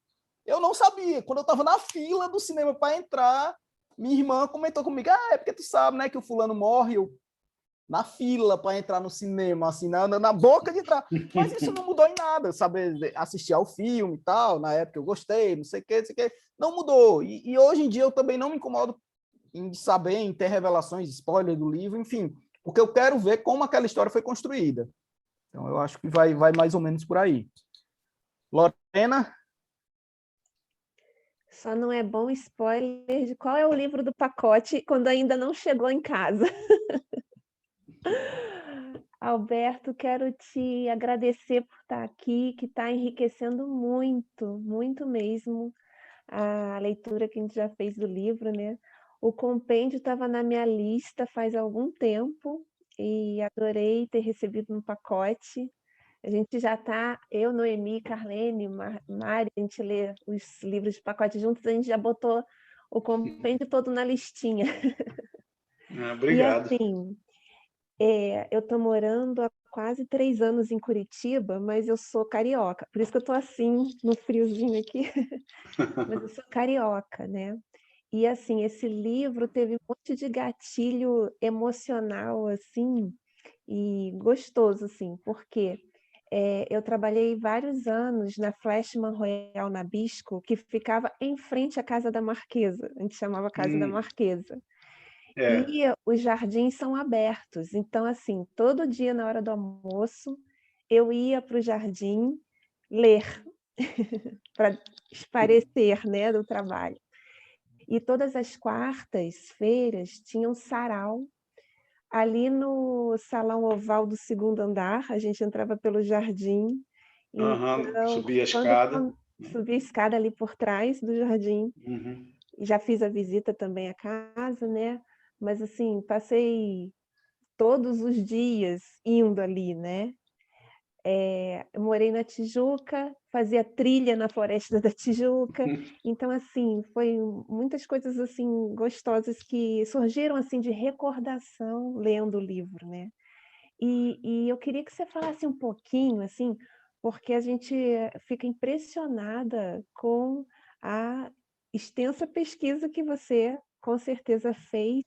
Eu não sabia. Quando eu estava na fila do cinema para entrar, minha irmã comentou comigo, é porque tu sabe, né, que o fulano morre. Eu, na fila para entrar no cinema, assim, na boca de entrar. Mas isso não mudou em nada, saber assistir ao filme e tal, na época eu gostei, não sei o que, não mudou. E hoje em dia eu também não me incomodo em saber, em ter revelações, spoiler do livro, enfim, porque eu quero ver como aquela história foi construída. Então eu acho que vai mais ou menos por aí. Lorena? Só não é bom spoiler de qual é o livro do pacote quando ainda não chegou em casa. Alberto, quero te agradecer por estar aqui, que está enriquecendo muito, muito mesmo a leitura que a gente já fez do livro, né? O compêndio estava na minha lista faz algum tempo e adorei ter recebido no pacote. A gente já está, eu, Noemi, Carlene, Mari, a gente lê os livros de pacote juntos, a gente já botou o compêndio todo na listinha. Obrigado. E assim, eu estou morando há quase 3 anos em Curitiba, mas eu sou carioca, por isso que eu estou assim, no friozinho aqui, mas eu sou carioca, né? E assim, esse livro teve um monte de gatilho emocional, assim, e gostoso, assim, porque eu trabalhei vários anos na Flashman Royal Nabisco, que ficava em frente à Casa da Marquesa, a gente chamava Casa da Marquesa. E os jardins são abertos, então assim, todo dia na hora do almoço, eu ia para o jardim ler, para esparecer, né, do trabalho. E todas as quartas-feiras tinha um sarau ali no salão oval do 2º andar, a gente entrava pelo jardim. Então, Subi a escada. Subi a escada ali por trás do jardim. Uhum. Já fiz a visita também à casa, né? Mas assim, passei todos os dias indo ali, né? Eu morei na Tijuca, fazia trilha na Floresta da Tijuca, então assim, foi muitas coisas assim gostosas que surgiram assim de recordação lendo o livro, né? E eu queria que você falasse um pouquinho, assim, porque a gente fica impressionada com a extensa pesquisa que você com certeza fez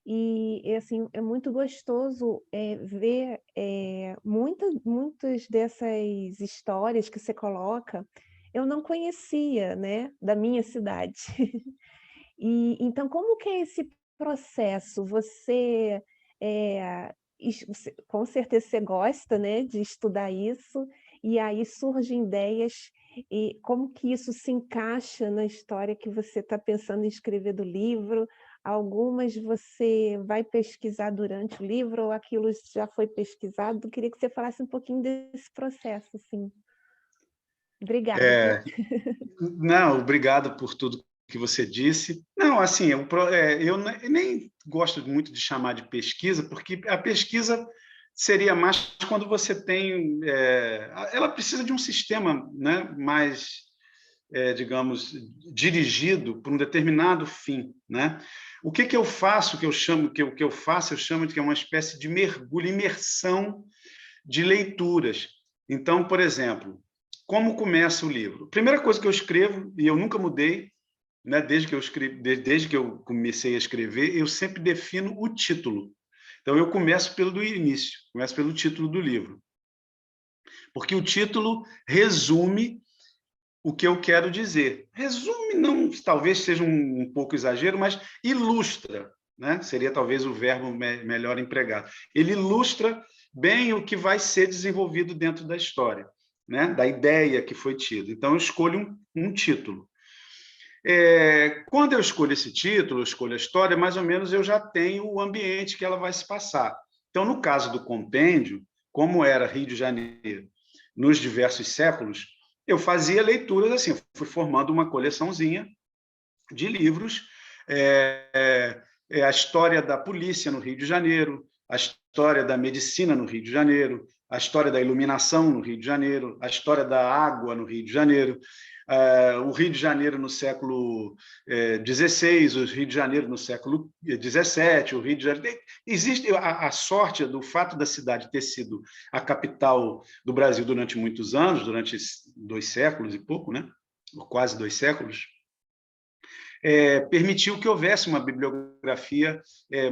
E assim, é muito gostoso ver muitas dessas histórias que você coloca, eu não conhecia, né, da minha cidade. E então, como que é esse processo? Com certeza você gosta, né, de estudar isso, e aí surgem ideias, e como que isso se encaixa na história que você está pensando em escrever do livro? Algumas você vai pesquisar durante o livro, ou aquilo já foi pesquisado? Queria que você falasse um pouquinho desse processo, assim. Obrigada, viu? Não, obrigado por tudo que você disse. Não, assim, eu nem gosto muito de chamar de pesquisa, porque a pesquisa seria mais quando você tem... ela precisa de um sistema, né, mais, digamos, dirigido por um determinado fim, né? O que eu faço, eu chamo de que é uma espécie de mergulho, imersão de leituras. Então, por exemplo, como começa o livro? Primeira coisa que eu escrevo, e eu nunca mudei, né, desde que eu comecei a escrever, eu sempre defino o título. Então, eu começo pelo início, começo pelo título do livro. Porque o título resume o que eu quero dizer. Resume, não, talvez seja um pouco exagero, mas ilustra, né? Seria talvez o verbo melhor empregado. Ele ilustra bem o que vai ser desenvolvido dentro da história, né? Da ideia que foi tida. Então, eu escolho um título. Quando eu escolho esse título, eu escolho a história, mais ou menos eu já tenho o ambiente que ela vai se passar. Então, no caso do compêndio, como era Rio de Janeiro nos diversos séculos, eu fazia leituras assim, eu fui formando uma coleçãozinha de livros, a história da polícia no Rio de Janeiro, a história da medicina no Rio de Janeiro, a história da iluminação no Rio de Janeiro, a história da água no Rio de Janeiro, o Rio de Janeiro no século XVI, o Rio de Janeiro no século XVII, o Rio de Janeiro... Existe a sorte do fato da cidade ter sido a capital do Brasil durante muitos anos, durante 2 séculos e pouco, né? Quase 2 séculos, permitiu que houvesse uma bibliografia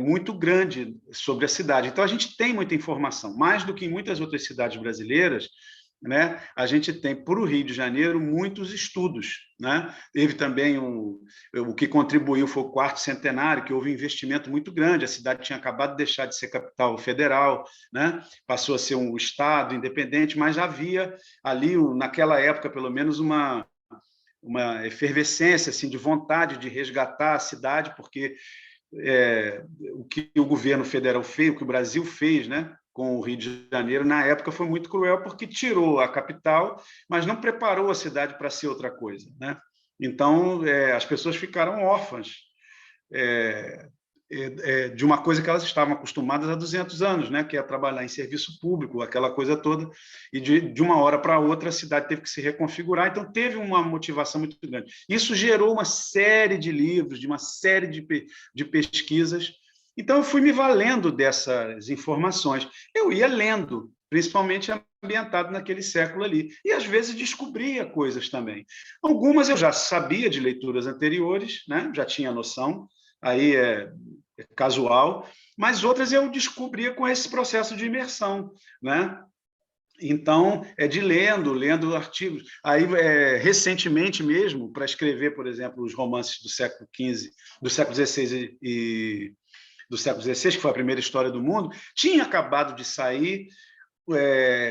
muito grande sobre a cidade. Então, a gente tem muita informação, mais do que em muitas outras cidades brasileiras, né? A gente tem, por o Rio de Janeiro, muitos estudos, né? Teve também o que contribuiu foi o 4º centenário, que houve um investimento muito grande, a cidade tinha acabado de deixar de ser capital federal, né? Passou a ser um estado independente, mas havia ali, naquela época, pelo menos, uma efervescência assim, de vontade de resgatar a cidade, porque o que o governo federal fez, o que o Brasil fez, né, com o Rio de Janeiro, na época foi muito cruel, porque tirou a capital, mas não preparou a cidade para ser outra coisa, né? Então, as pessoas ficaram órfãs de uma coisa que elas estavam acostumadas há 200 anos, né, que é trabalhar em serviço público, aquela coisa toda, e de uma hora para outra a cidade teve que se reconfigurar, então teve uma motivação muito grande. Isso gerou uma série de livros, de uma série de pesquisas. Então, eu fui me valendo dessas informações. Eu ia lendo, principalmente ambientado naquele século ali, e às vezes descobria coisas também. Algumas eu já sabia de leituras anteriores, né, já tinha noção, aí é casual, mas outras eu descobria com esse processo de imersão, né? Então, de lendo artigos. Aí, recentemente mesmo, para escrever, por exemplo, os romances do século XV, do século XVI e do século XVI, que foi a primeira história do mundo, tinha acabado de sair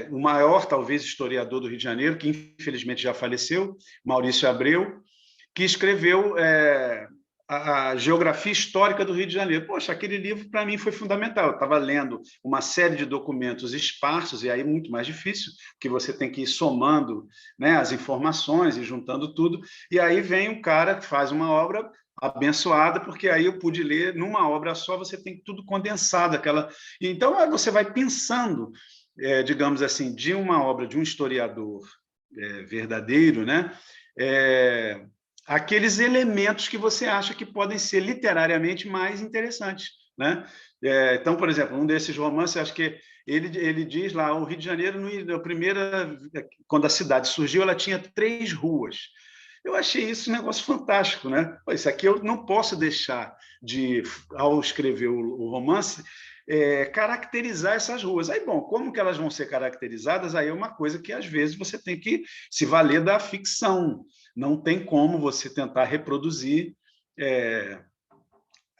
o maior, talvez, historiador do Rio de Janeiro, que infelizmente já faleceu, Maurício Abreu, que escreveu a geografia histórica do Rio de Janeiro. Poxa, aquele livro para mim foi fundamental. Eu estava lendo uma série de documentos esparsos, e aí muito mais difícil, porque você tem que ir somando, né, as informações e juntando tudo, e aí vem um cara que faz uma obra abençoada, porque aí eu pude ler numa obra só, você tem tudo condensado. Então, você vai pensando, digamos assim, de uma obra de um historiador verdadeiro, né? Aqueles elementos que você acha que podem ser literariamente mais interessantes, né? Então, por exemplo, um desses romances, acho que ele diz lá, o Rio de Janeiro, quando a cidade surgiu, ela tinha 3 ruas. Eu achei isso um negócio fantástico, né? Isso aqui eu não posso deixar de, ao escrever o romance, caracterizar essas ruas. Aí, bom, como que elas vão ser caracterizadas? Aí é uma coisa que, às vezes, você tem que se valer da ficção. Não tem como você tentar reproduzir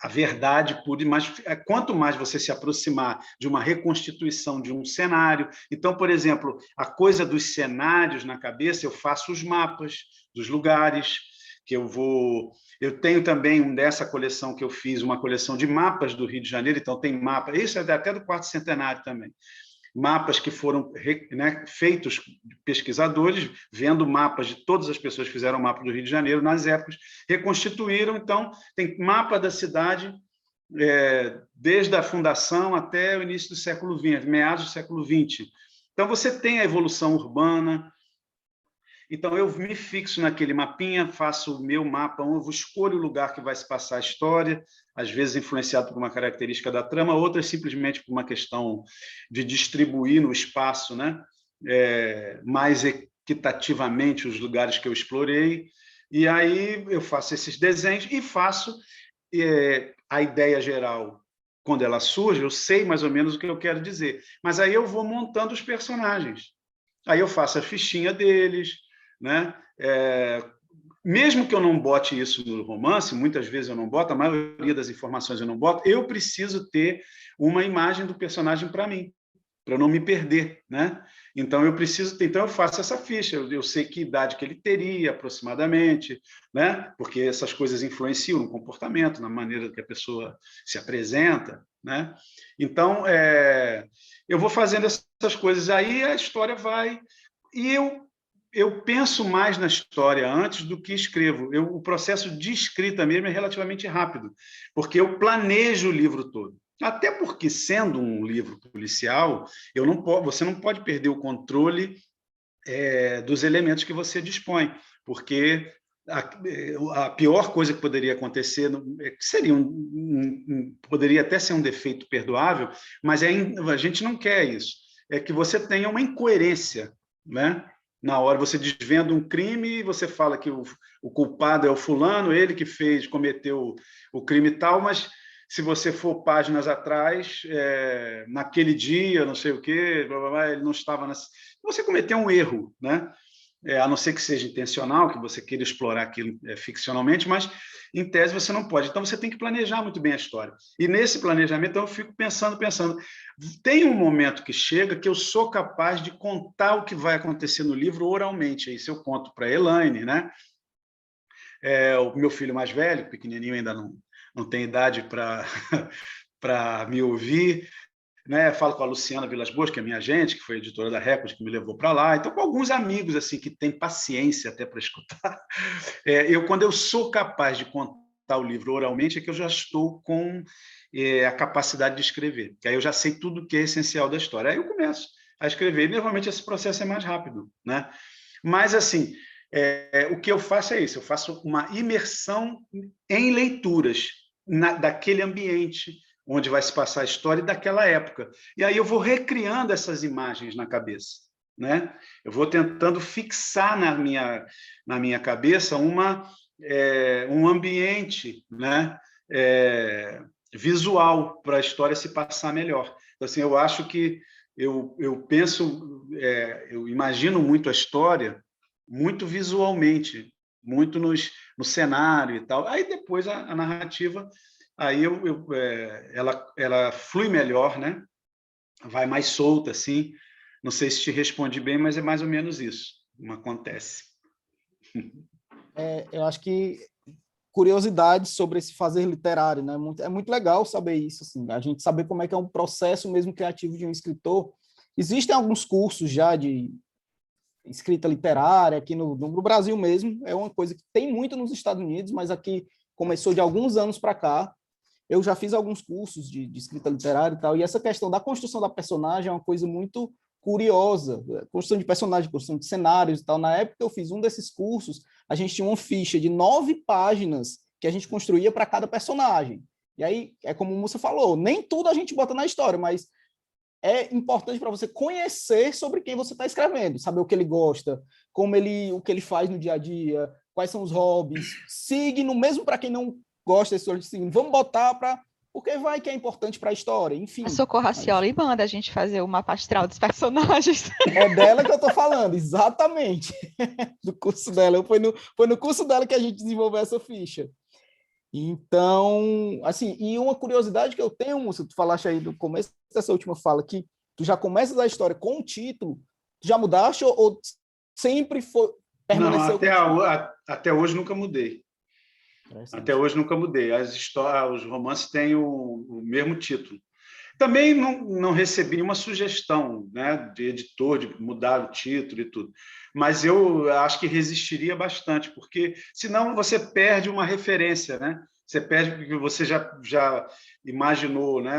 a verdade pura, mas quanto mais você se aproximar de uma reconstituição de um cenário. Então, por exemplo, a coisa dos cenários na cabeça, eu faço os mapas dos lugares que eu vou. Eu tenho também dessa coleção que eu fiz, uma coleção de mapas do Rio de Janeiro, então tem mapa, isso é até do Quarto Centenário também. Mapas que foram, né, feitos por pesquisadores, vendo mapas de todas as pessoas que fizeram o mapa do Rio de Janeiro nas épocas, reconstituíram. Então, tem mapa da cidade desde a fundação até o início do século XX, meados do século XX. Então, você tem a evolução urbana. Então, eu me fixo naquele mapinha, faço o meu mapa, eu escolho o lugar que vai se passar a história, às vezes influenciado por uma característica da trama, outras simplesmente por uma questão de distribuir no espaço, né? Mais equitativamente os lugares que eu explorei. E aí eu faço esses desenhos e faço a ideia geral. Quando ela surge, eu sei mais ou menos o que eu quero dizer. Mas aí eu vou montando os personagens. Aí eu faço a fichinha deles, né? Mesmo que eu não bote isso no romance, muitas vezes eu não boto, a maioria das informações eu não boto, eu preciso ter uma imagem do personagem para mim, para eu não me perder, né? Então eu faço essa ficha, eu sei que idade que ele teria aproximadamente, né? Porque essas coisas influenciam no comportamento, na maneira que a pessoa se apresenta, né? Então eu vou fazendo essas coisas, aí a história vai, e eu penso mais na história antes do que escrevo. O processo de escrita mesmo é relativamente rápido, porque eu planejo o livro todo. Até porque, sendo um livro policial, você não pode perder o controle dos elementos que você dispõe, porque a pior coisa que poderia acontecer, seria poderia até ser um defeito perdoável, mas a gente não quer isso. É que você tenha uma incoerência, né? Na hora você desvenda um crime, você fala que o culpado é o fulano, ele que cometeu o crime tal, mas se você for páginas atrás, naquele dia, não sei o quê, blá, blá, blá, ele não estava você cometeu um erro, né? A não ser que seja intencional, que você queira explorar aquilo ficcionalmente, mas, em tese, você não pode. Então, você tem que planejar muito bem a história. E, nesse planejamento, eu fico pensando. Tem um momento que chega que eu sou capaz de contar o que vai acontecer no livro oralmente. Isso eu conto para a Elaine, né? O meu filho mais velho, pequenininho, ainda não tem idade para me ouvir, né? Falo com a Luciana Vilas Boas, que é minha agente, que foi editora da Record, que me levou para lá. Então, com alguns amigos assim que têm paciência até para escutar. Quando eu sou capaz de contar o livro oralmente, é que eu já estou com a capacidade de escrever. Que aí eu já sei tudo que é essencial da história. Aí eu começo a escrever. E, normalmente, esse processo é mais rápido, né? Mas, assim, o que eu faço é isso. Eu faço uma imersão em leituras daquele ambiente onde vai se passar a história daquela época. E aí eu vou recriando essas imagens na cabeça, né? Eu vou tentando fixar na minha cabeça um ambiente, né? Visual para a história se passar melhor. Então, assim, eu acho que eu penso, eu imagino muito a história muito visualmente, muito no cenário e tal. Aí depois a narrativa, aí ela flui melhor, né? Vai mais solta, assim. Não sei se te respondi bem, mas é mais ou menos isso que acontece. Eu acho que curiosidades sobre esse fazer literário, né? É muito legal saber isso, assim, a gente saber como é que é um processo mesmo criativo de um escritor. Existem alguns cursos já de escrita literária aqui no Brasil mesmo, é uma coisa que tem muito nos Estados Unidos, mas aqui começou de alguns anos para cá. Eu já fiz alguns cursos de escrita literária e tal, e essa questão da construção da personagem é uma coisa muito curiosa, construção de personagem, construção de cenários e tal. Na época que eu fiz um desses cursos, a gente tinha uma ficha de 9 páginas que a gente construía para cada personagem. E aí, é como você falou, nem tudo a gente bota na história, mas é importante para você conhecer sobre quem você está escrevendo, saber o que ele gosta, o que ele faz no dia a dia, quais são os hobbies, signo, mesmo para quem não gosta desse de signo, vamos botar para... Porque vai que é importante para a história, enfim. A Socorro Racioli e manda a gente fazer o mapa astral dos personagens. É dela que eu tô falando, exatamente. Do curso dela. Foi no curso dela que a gente desenvolveu essa ficha. Então, assim, e uma curiosidade que eu tenho, Múcio, tu falaste aí do começo dessa última fala, que tu já começas a história com o título, tu já mudaste ou sempre foi, permaneceu? Não, até hoje nunca mudei. Até hoje nunca mudei. Os romances têm o mesmo título. Também não recebi uma sugestão, né, de editor de mudar o título e tudo. Mas eu acho que resistiria bastante, porque senão você perde uma referência, né? Você perde porque você já imaginou, né,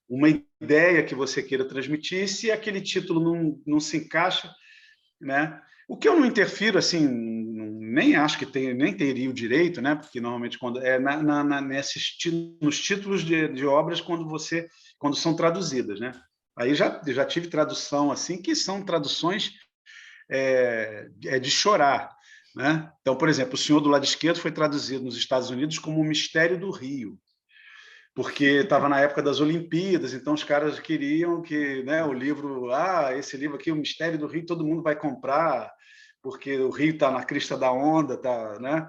uma ideia que você queira transmitir, e se aquele título não se encaixa, né? O que eu não interfiro, assim, nem acho que nem teria o direito, né? Porque normalmente quando nos títulos de obras quando são traduzidas, né? Aí já tive tradução assim que são traduções de chorar, né? Então, por exemplo, O Senhor do Lado Esquerdo foi traduzido nos Estados Unidos como O Mistério do Rio, porque estava na época das Olimpíadas, então os caras queriam que, né, o livro, esse livro aqui, O Mistério do Rio, todo mundo vai comprar, porque o Rio está na crista da onda, tá, né?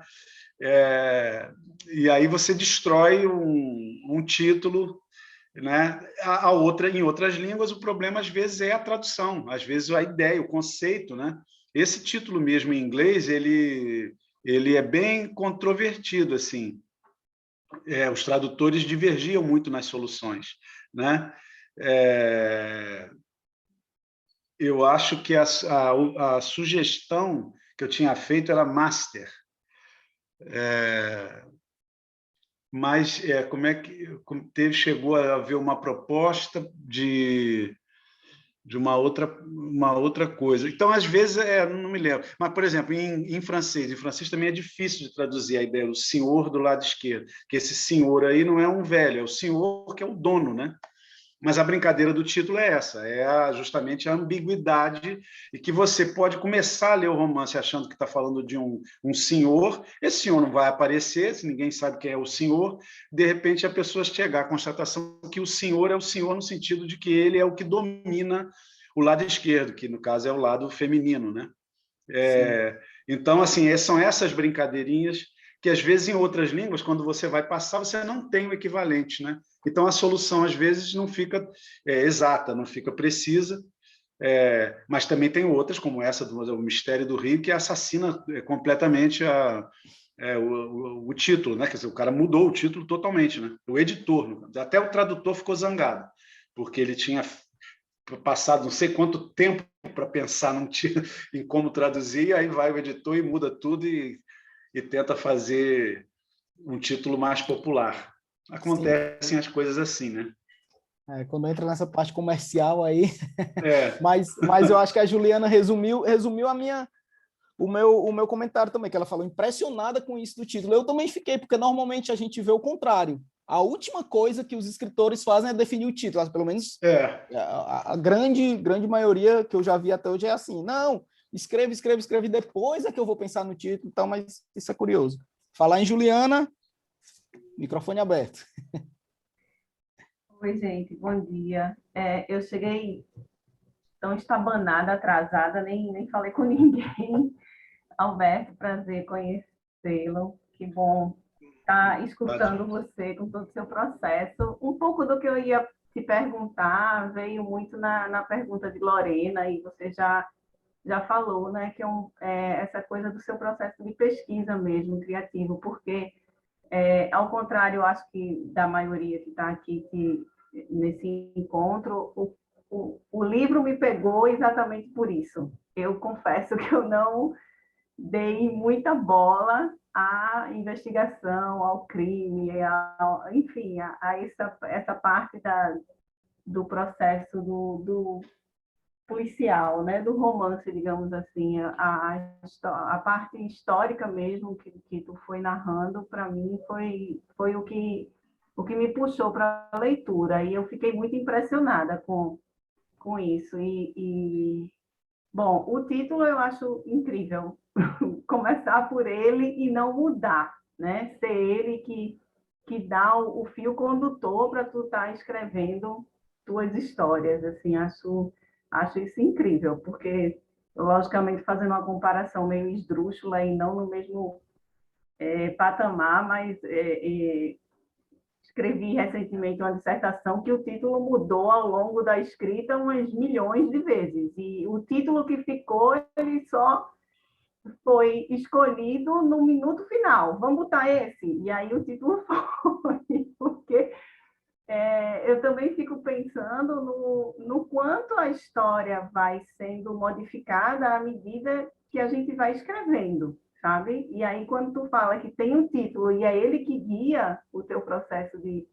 E aí você destrói um título, né? Em outras línguas, o problema às vezes é a tradução, às vezes a ideia, o conceito, né? Esse título mesmo em inglês, ele é bem controvertido, assim. Os tradutores divergiam muito nas soluções, né? Eu acho que a sugestão que eu tinha feito era master, mas chegou a haver uma proposta de uma outra coisa. Então, às vezes, não me lembro. Mas, por exemplo, em francês também é difícil de traduzir a ideia do senhor do lado esquerdo, que esse senhor aí não é um velho, é o senhor que é o dono, né? Mas a brincadeira do título é essa, justamente a ambiguidade, e que você pode começar a ler o romance achando que está falando de um senhor, esse senhor não vai aparecer, se ninguém sabe quem é o senhor, de repente a pessoa chegar à constatação que o senhor é o senhor no sentido de que ele é o que domina o lado esquerdo, que no caso é o lado feminino, né? Então, assim, são essas brincadeirinhas que, às vezes, em outras línguas, quando você vai passar, você não tem o equivalente, né? Então, a solução, às vezes, não fica exata, não fica precisa, mas também tem outras, como essa do Mistério do Rio, que assassina completamente o título, né? Quer dizer, o cara mudou o título totalmente, né? O editor, até o tradutor ficou zangado, porque ele tinha passado não sei quanto tempo para pensar em como traduzir, aí vai o editor e muda tudo e tenta fazer um título mais popular. Acontecem as coisas assim, né? Quando entra nessa parte comercial aí... mas eu acho que a Juliana resumiu o meu comentário também, que ela falou impressionada com isso do título. Eu também fiquei, porque normalmente a gente vê o contrário. A última coisa que os escritores fazem é definir o título. Pelo menos a grande maioria que eu já vi até hoje é assim. Não, escreve, depois é que eu vou pensar no título, então, mas isso é curioso. Falar em Juliana, microfone aberto. Oi, gente, bom dia. Eu cheguei tão estabanada, atrasada, nem falei com ninguém. Alberto, prazer conhecê-lo. Que bom estar escutando você com todo o seu processo. Um pouco do que eu ia te perguntar veio muito na pergunta de Lorena, e você já falou, né, que essa coisa do seu processo de pesquisa mesmo, criativo, porque, ao contrário, eu acho que da maioria que está aqui nesse encontro, o livro me pegou exatamente por isso. Eu confesso que eu não dei muita bola à investigação, ao crime, enfim, a essa parte do processo do policial, né, do romance, digamos assim, a parte histórica mesmo que tu foi narrando, para mim foi o que me puxou para a leitura, e eu fiquei muito impressionada com isso, e Bom, o título eu acho incrível. Começar por ele e não mudar, né? Ser ele que dá o fio condutor para tu estar escrevendo tuas histórias, assim, acho isso incrível, porque, logicamente, fazendo uma comparação meio esdrúxula e não no mesmo patamar, mas escrevi recentemente uma dissertação que o título mudou ao longo da escrita umas milhões de vezes, e o título que ficou, ele só foi escolhido no minuto final. Vamos botar esse? E aí o título foi, porque eu também fico pensando no quanto a história vai sendo modificada à medida que a gente vai escrevendo, sabe? E aí, quando tu fala que tem um título e é ele que guia o teu processo de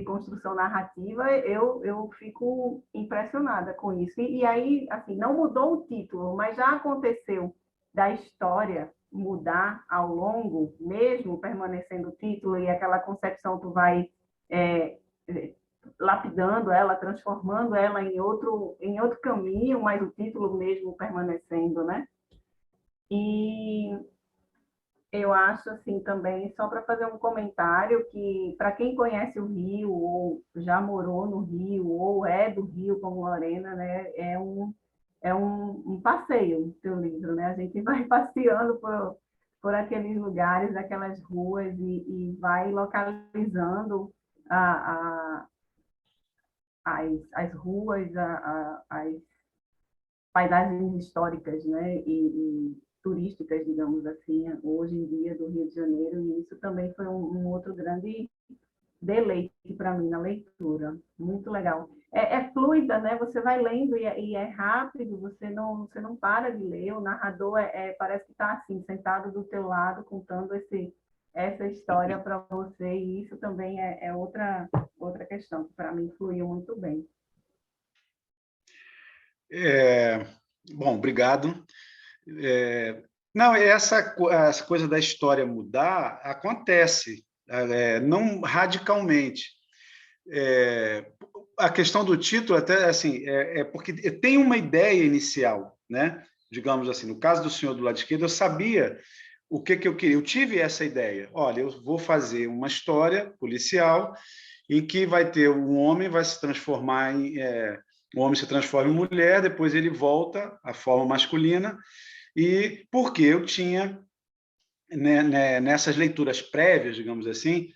construção narrativa, eu fico impressionada com isso. E aí, assim, não mudou o título, mas já aconteceu da história mudar ao longo, mesmo permanecendo o título, e aquela concepção tu vai lapidando ela, transformando ela em outro caminho, mas o título mesmo permanecendo, né? E eu acho assim também, só para fazer um comentário, que para quem conhece o Rio, ou já morou no Rio, ou é do Rio, como Lorena, né, é um passeio o teu livro, né? A gente vai passeando por aqueles lugares, aquelas ruas, e vai localizando as ruas, as paisagens históricas, né? E turísticas, digamos assim, hoje em dia do Rio de Janeiro, e isso também foi um outro grande deleite para mim na leitura, muito legal. Fluida, né? Você vai lendo e é rápido, você não para de ler, o narrador parece que está assim, sentado do teu lado, contando essa história para você, e isso também é outra questão que para mim fluiu muito bem. Bom, obrigado. Não, essa coisa da história mudar acontece, não radicalmente. A questão do título, até assim, porque tem uma ideia inicial, né? Digamos assim, no caso do Senhor do Lado Esquerdo, eu sabia o que eu queria, eu tive essa ideia. Olha, eu vou fazer uma história policial em que vai ter um homem, vai se transformar o homem se transforma em mulher, depois ele volta à forma masculina, e porque eu tinha, né, nessas leituras prévias, digamos assim,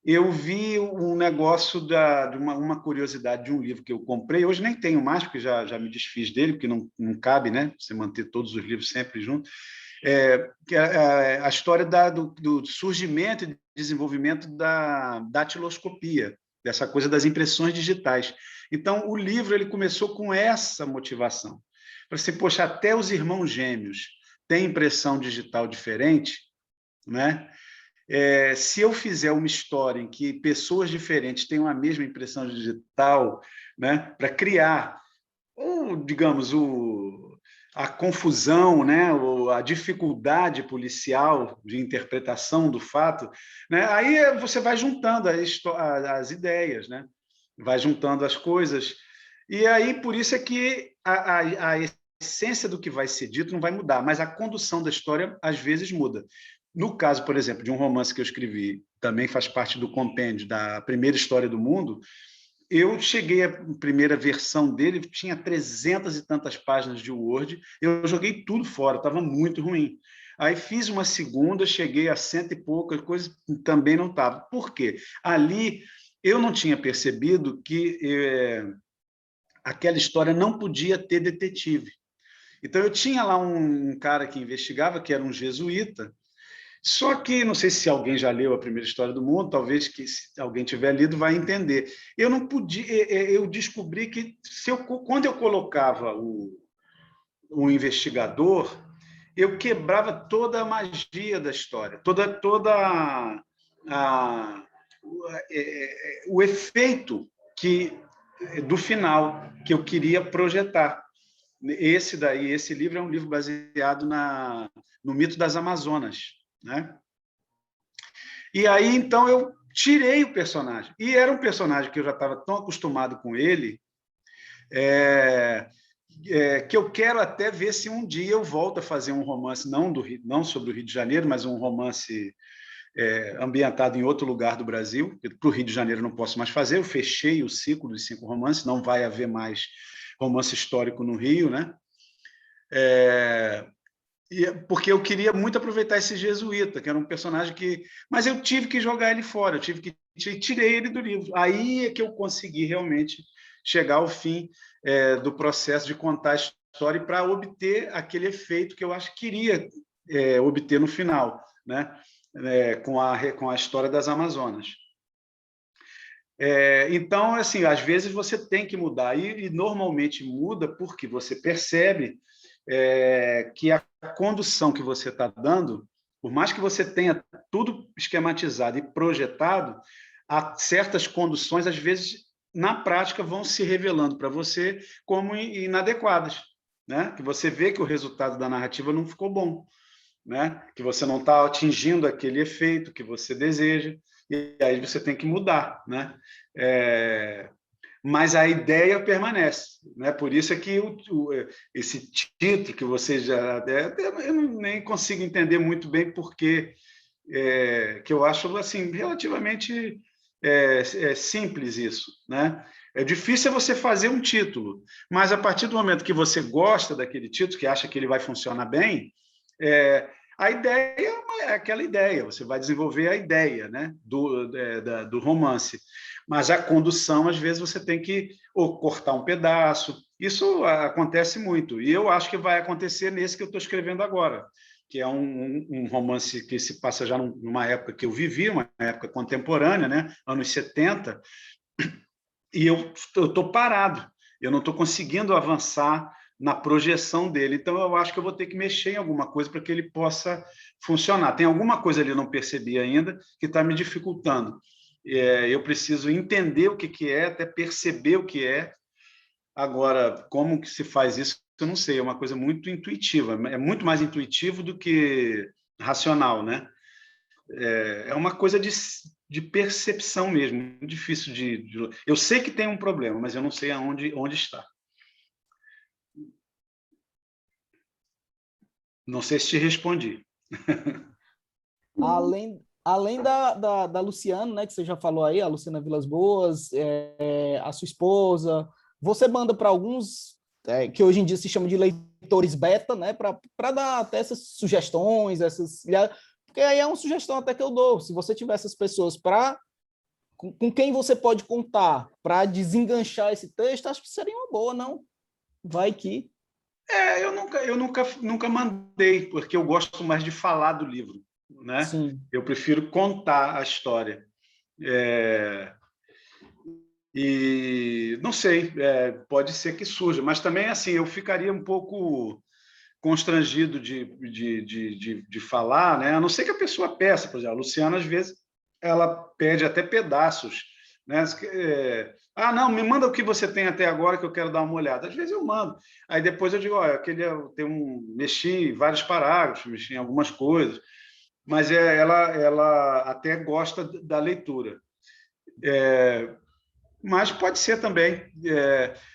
eu vi um negócio de uma curiosidade de um livro que eu comprei, hoje nem tenho mais, porque já me desfiz dele, porque não cabe, né, você manter todos os livros sempre juntos, que é a história do surgimento e desenvolvimento da datiloscopia, dessa coisa das impressões digitais. Então, o livro ele começou com essa motivação. Para você, poxa, até os irmãos gêmeos têm impressão digital diferente, né? Se eu fizer uma história em que pessoas diferentes tenham a mesma impressão digital, né, para criar, digamos, a confusão, né, ou a dificuldade policial de interpretação do fato, né, aí você vai juntando as ideias, né, vai juntando as coisas, e aí por isso é que a essência do que vai ser dito não vai mudar, mas a condução da história às vezes muda. No caso, por exemplo, de um romance que eu escrevi, também faz parte do compêndio da primeira história do mundo, eu cheguei à primeira versão dele, tinha 300 e tantas páginas de Word, eu joguei tudo fora, estava muito ruim. Aí fiz uma segunda, cheguei a 100 e poucas coisas, também não estava. Por quê? Ali eu não tinha percebido que aquela história não podia ter detetive. Então eu tinha lá um cara que investigava, que era um jesuíta, só que, não sei se alguém já leu A Primeira História do Mundo, talvez que se alguém tiver lido vai entender. Eu não podia, eu descobri que quando eu colocava o investigador, eu quebrava toda a magia da história, o efeito do final que eu queria projetar. Esse livro é um livro baseado no mito das Amazonas, né? E aí, então, eu tirei o personagem. E era um personagem que eu já estava tão acostumado com ele, que eu quero até ver se um dia eu volto a fazer um romance, não sobre o Rio de Janeiro, mas um romance ambientado em outro lugar do Brasil. Para o Rio de Janeiro não posso mais fazer, eu fechei o ciclo dos 5 romances, não vai haver mais romance histórico no Rio, né? Porque eu queria muito aproveitar esse jesuíta, que era um personagem que... Mas eu tive que jogar ele fora, tirei ele do livro. Aí é que eu consegui realmente chegar ao fim do processo de contar a história para obter aquele efeito que eu acho que queria obter no final, né? Com a história das Amazonas. Então, assim, às vezes você tem que mudar, e normalmente muda porque você percebe que a condução que você está dando, por mais que você tenha tudo esquematizado e projetado, há certas conduções, às vezes, na prática, vão se revelando para você como inadequadas, né? Que você vê que o resultado da narrativa não ficou bom, né? Que você não está atingindo aquele efeito que você deseja, e aí você tem que mudar, né? Mas a ideia permanece, né? Por isso é que esse título que você já... eu nem consigo entender muito bem porque que eu acho assim, relativamente simples isso, né? É difícil você fazer um título, mas a partir do momento que você gosta daquele título, que acha que ele vai funcionar bem, a ideia é aquela ideia, você vai desenvolver a ideia, né, do romance. Mas a condução, às vezes, você tem que cortar um pedaço. Isso acontece muito. E eu acho que vai acontecer nesse que eu estou escrevendo agora, que é um romance que se passa já numa época que eu vivi, uma época contemporânea, né, anos 70, e eu estou parado. Eu não estou conseguindo avançar na projeção dele. Então, eu acho que eu vou ter que mexer em alguma coisa para que ele possa funcionar. Tem alguma coisa ali que eu não percebi ainda que está me dificultando. Eu preciso entender o que é, até perceber o que é. Agora, como que se faz isso, eu não sei. É uma coisa muito intuitiva. É muito mais intuitivo do que racional, né? É uma coisa de percepção mesmo. Muito difícil de... Eu sei que tem um problema, mas eu não sei onde está. Não sei se te respondi. Além da Luciana, né, que você já falou aí, a Luciana Vilas Boas, a sua esposa, você manda para alguns que hoje em dia se chamam de leitores beta, né, para dar até essas sugestões, porque aí é uma sugestão até que eu dou. Se você tiver essas pessoas com quem você pode contar para desenganchar esse texto, acho que seria uma boa, não? Vai que... Eu nunca mandei, porque eu gosto mais de falar do livro, né? Sim. Eu prefiro contar a história. E não sei, pode ser que surja, mas também assim eu ficaria um pouco constrangido de falar, né? A não ser que a pessoa peça, por exemplo, a Luciana às vezes ela pede até pedaços, né? Não, me manda o que você tem até agora que eu quero dar uma olhada. Às vezes eu mando. Aí depois eu digo, olha, mexi em vários parágrafos, mexi em algumas coisas, mas ela até gosta da leitura. Mas pode ser também.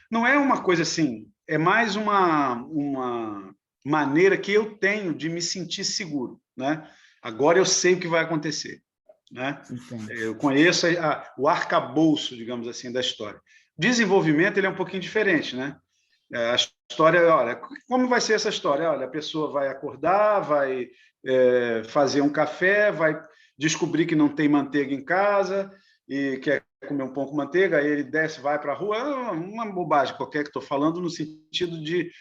Não é uma coisa assim, é mais uma maneira que eu tenho de me sentir seguro, né? Agora eu sei o que vai acontecer, né? Eu conheço o arcabouço, digamos assim, da história. Desenvolvimento ele é um pouquinho diferente, né? A história, olha, como vai ser essa história? Olha, a pessoa vai acordar, vai fazer um café, vai descobrir que não tem manteiga em casa e quer comer um pão com manteiga, aí ele desce, vai para a rua, uma bobagem qualquer que estou falando no sentido de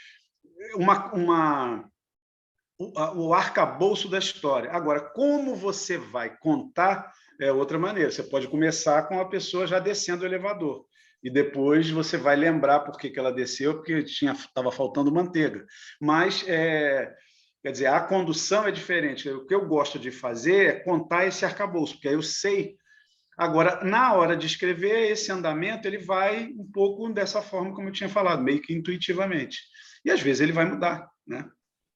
o arcabouço da história. Agora, como você vai contar é outra maneira. Você pode começar com a pessoa já descendo o elevador e depois você vai lembrar por que ela desceu, porque estava faltando manteiga. Mas, quer dizer, a condução é diferente. O que eu gosto de fazer é contar esse arcabouço, porque aí eu sei. Agora, na hora de escrever, esse andamento ele vai um pouco dessa forma, como eu tinha falado, meio que intuitivamente. E, às vezes, ele vai mudar, né?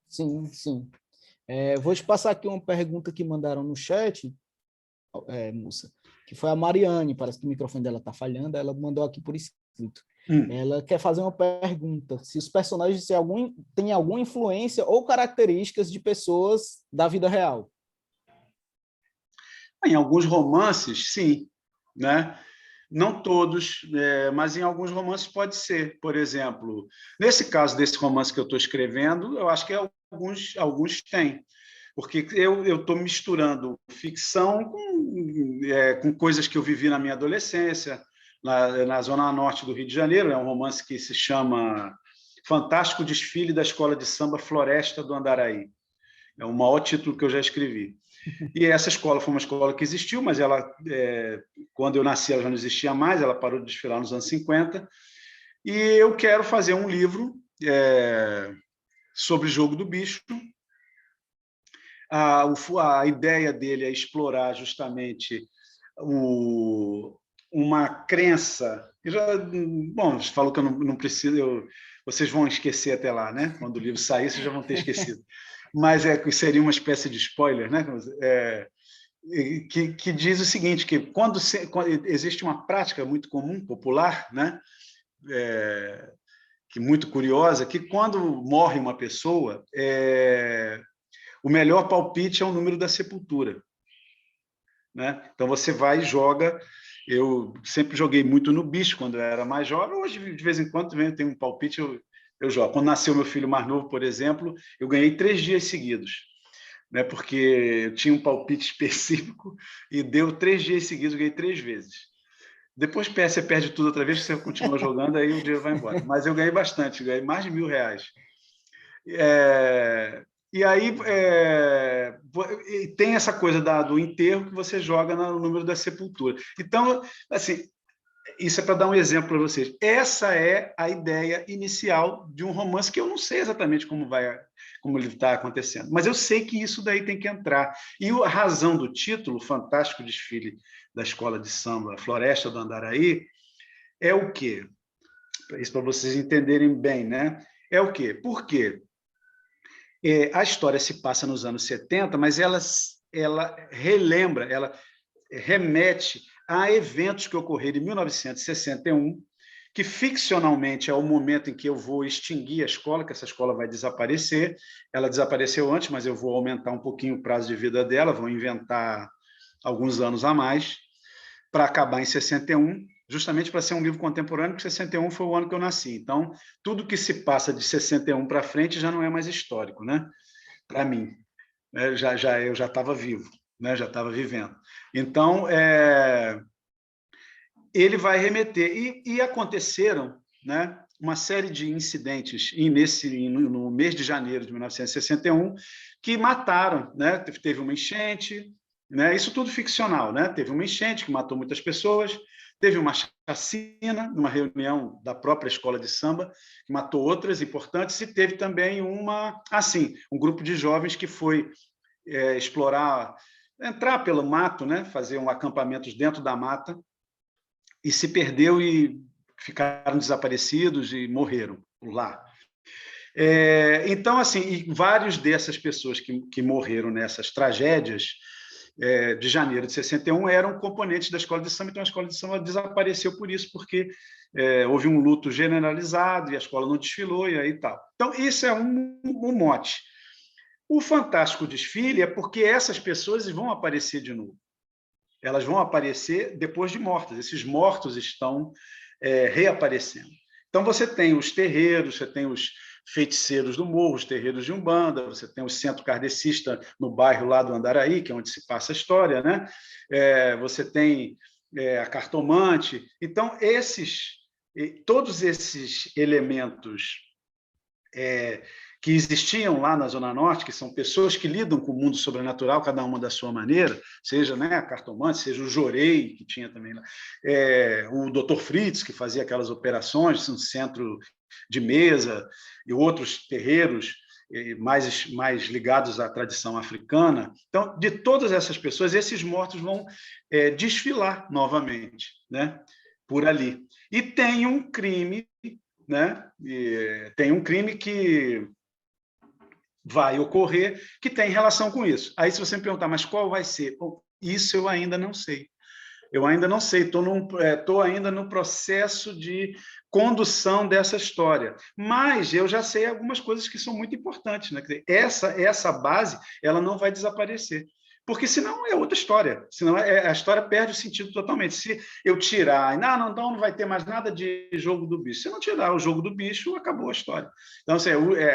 Sim, sim. Vou te passar aqui uma pergunta que mandaram no chat, Mussa, que foi a Mariane, parece que o microfone dela está falhando, ela mandou aqui por escrito. Ela quer fazer uma pergunta, se os personagens têm alguma influência ou características de pessoas da vida real. Em alguns romances, sim, né? Não todos, mas em alguns romances pode ser. Por exemplo, nesse caso desse romance que eu estou escrevendo, eu acho que alguns têm, porque eu estou misturando ficção com coisas que eu vivi na minha adolescência, na Zona Norte do Rio de Janeiro. É um romance que se chama Fantástico Desfile da Escola de Samba Floresta do Andaraí. É o maior título que eu já escrevi. E essa escola foi uma escola que existiu, mas ela, quando eu nasci, ela já não existia mais, ela parou de desfilar nos anos 50. E eu quero fazer um livro sobre Jogo do Bicho. A ideia dele é explorar justamente uma crença. Bom, você falou que eu não preciso, vocês vão esquecer até lá, né? Quando o livro sair, vocês já vão ter esquecido. Mas seria uma espécie de spoiler, né? Que diz o seguinte, que quando existe uma prática muito comum, popular, né? Que muito curiosa, que quando morre uma pessoa, o melhor palpite é o número da sepultura, né? Então você vai e joga. Eu sempre joguei muito no bicho quando eu era mais jovem. Hoje, de vez em quando, tem um palpite, eu jogo. Quando nasceu meu filho mais novo, por exemplo, eu ganhei 3 dias seguidos, né? Porque eu tinha um palpite específico e deu 3 dias seguidos, eu ganhei 3 vezes. Depois você perde tudo outra vez, você continua jogando, aí o dinheiro vai embora. Mas eu ganhei bastante, ganhei mais de R$1.000. E aí tem essa coisa do enterro que você joga no número da sepultura. Então, assim, isso é para dar um exemplo para vocês. Essa é a ideia inicial de um romance que eu não sei exatamente como ele está acontecendo, mas eu sei que isso daí tem que entrar. E a razão do título, Fantástico Desfile da Escola de Samba Floresta do Andaraí, é o quê? Isso para vocês entenderem bem, né? É o quê? Porque a história se passa nos anos 70, mas ela relembra, ela remete a eventos que ocorreram em 1961, que ficcionalmente é o momento em que eu vou extinguir a escola, que essa escola vai desaparecer. Ela desapareceu antes, mas eu vou aumentar um pouquinho o prazo de vida dela, vou inventar alguns anos a mais, para acabar em 61, justamente para ser um livro contemporâneo, porque 61 foi o ano que eu nasci. Então, tudo que se passa de 61 para frente já não é mais histórico, né? Para mim. Eu já estava vivo, né? Já estava vivendo. Então, ele vai remeter. E aconteceram, né, uma série de incidentes no mês de janeiro de 1961 que mataram, né? Teve uma enchente, né? Isso tudo ficcional, né? Teve uma enchente que matou muitas pessoas, teve uma chacina numa reunião da própria escola de samba que matou outras importantes, e teve também um grupo de jovens que foi entrar pelo mato, né? Fazer acampamentos dentro da mata, e se perdeu e ficaram desaparecidos e morreram lá. Então, assim, e vários dessas pessoas que morreram nessas tragédias de janeiro de 61 eram componentes da escola de samba. Então a escola de samba desapareceu por isso, porque houve um luto generalizado e a escola não desfilou e aí tal. Então isso é um mote. O Fantástico Desfile é porque essas pessoas vão aparecer de novo. Elas vão aparecer depois de mortas. Esses mortos estão reaparecendo. Então você tem os terreiros, você tem os feiticeiros do morro, os terreiros de Umbanda, você tem o centro kardecista no bairro lá do Andaraí, que é onde se passa a história, né? Você tem a cartomante. Então, todos esses elementos que existiam lá na Zona Norte, que são pessoas que lidam com o mundo sobrenatural, cada uma da sua maneira, seja, né, a cartomante, seja o Jorei, que tinha também lá, o Dr. Fritz, que fazia aquelas operações no centro de mesa, e outros terreiros mais ligados à tradição africana. Então, de todas essas pessoas, esses mortos vão desfilar novamente, né, por ali. E tem um crime, né, tem um crime que vai ocorrer que tem relação com isso. Aí, se você me perguntar, mas qual vai ser? Bom, isso eu ainda não sei. Eu ainda não sei, estou ainda no processo de condução dessa história. Mas eu já sei algumas coisas que são muito importantes, né? Quer dizer, essa base, ela não vai desaparecer. Porque senão é outra história, senão a história perde o sentido totalmente. Se eu tirar, não vai ter mais nada de jogo do bicho. Se eu não tirar o jogo do bicho, acabou a história. Então, assim,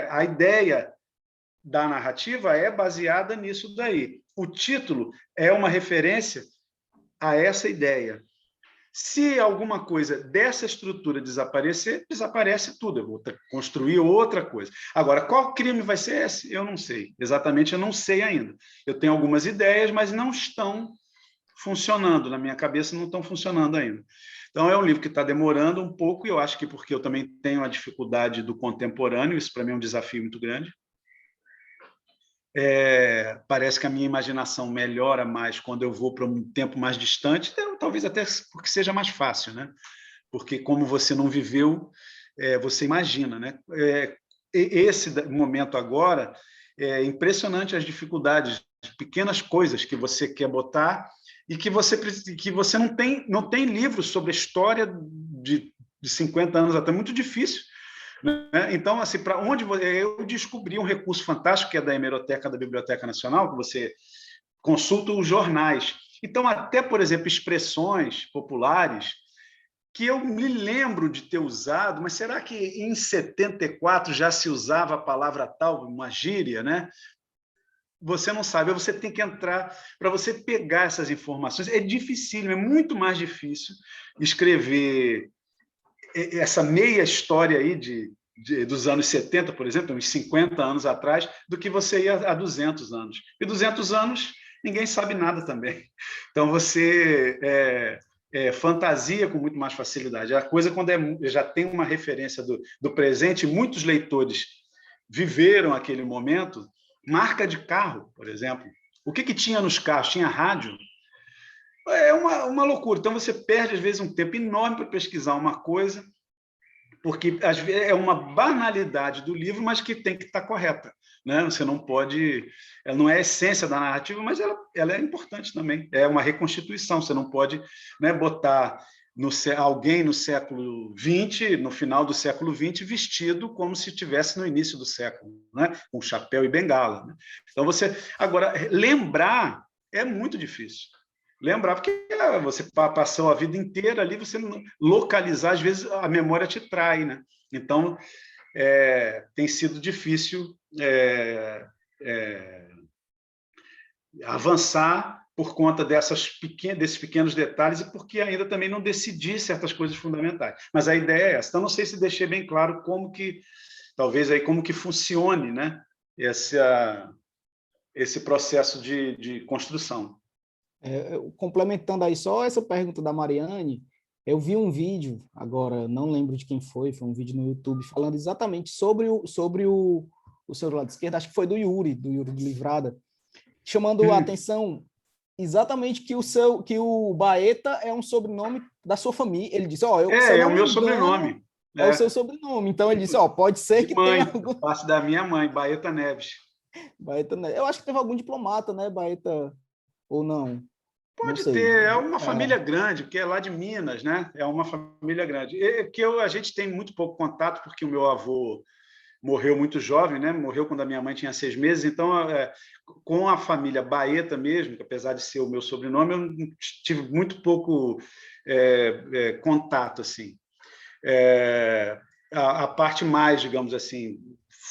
a ideia da narrativa é baseada nisso daí. O título é uma referência a essa ideia. Se alguma coisa dessa estrutura desaparecer, desaparece tudo. Eu vou construir outra coisa. Agora, qual crime vai ser esse? Eu não sei. Exatamente, eu não sei ainda. Eu tenho algumas ideias, mas não estão funcionando. Na minha cabeça, não estão funcionando ainda. Então, é um livro que está demorando um pouco, e eu acho que porque eu também tenho a dificuldade do contemporâneo, isso para mim é um desafio muito grande. Parece que a minha imaginação melhora mais quando eu vou para um tempo mais distante, talvez até porque seja mais fácil, né? Porque como você não viveu, você imagina, né? Esse momento agora é impressionante, as dificuldades, pequenas coisas que você quer botar e que você não tem livros sobre a história de 50 anos até, muito difícil. Então, assim, para onde eu descobri um recurso fantástico que é da hemeroteca da Biblioteca Nacional, que você consulta os jornais. Então, até, por exemplo, expressões populares que eu me lembro de ter usado, mas será que em 74 já se usava a palavra tal, uma gíria, né? Você não sabe, você tem que entrar para você pegar essas informações. É difícil, é muito mais difícil escrever essa meia história aí dos anos 70, por exemplo, uns 50 anos atrás, do que você ia há 200 anos. E 200 anos, ninguém sabe nada também. Então, você fantasia com muito mais facilidade. A coisa, quando já tem uma referência do presente, muitos leitores viveram aquele momento. Marca de carro, por exemplo. O que tinha nos carros? Tinha rádio? É uma loucura. Então, você perde, às vezes, um tempo enorme para pesquisar uma coisa, porque às vezes é uma banalidade do livro, mas que tem que estar correta, né? Você não pode... Ela não é a essência da narrativa, mas ela é importante também. É uma reconstituição. Você não pode, né, botar alguém no século XX, no final do século XX, vestido como se estivesse no início do século, né? Com chapéu e bengala, né? Então, agora, lembrar é muito difícil. Lembrar, porque você passou a vida inteira ali, você localizar, às vezes a memória te trai, né? Então, tem sido difícil avançar por conta desses pequenos detalhes e porque ainda também não decidi certas coisas fundamentais. Mas a ideia é essa. Então, não sei se deixei bem claro talvez aí como que funcione, né? Esse processo de construção. Complementando aí só essa pergunta da Mariane, eu vi um vídeo, agora não lembro de quem foi um vídeo no YouTube, falando exatamente sobre o seu lado esquerdo, acho que foi do Yuri de Livrada, chamando a atenção exatamente que o Baeta é um sobrenome da sua família. Ele disse, é o meu sobrenome. É o seu sobrenome. Então ele disse, pode ser que tenha algum... Parte da minha mãe, Baeta Neves. Baeta Neves. Eu acho que teve algum diplomata, né, Baeta, ou não? Pode ter, é uma família grande, porque é lá de Minas, né? É uma família grande. A gente tem muito pouco contato, porque o meu avô morreu muito jovem, né? Morreu quando a minha mãe tinha 6 meses, então, com a família Baeta mesmo, que apesar de ser o meu sobrenome, eu tive muito pouco contato, assim. A parte mais, digamos assim,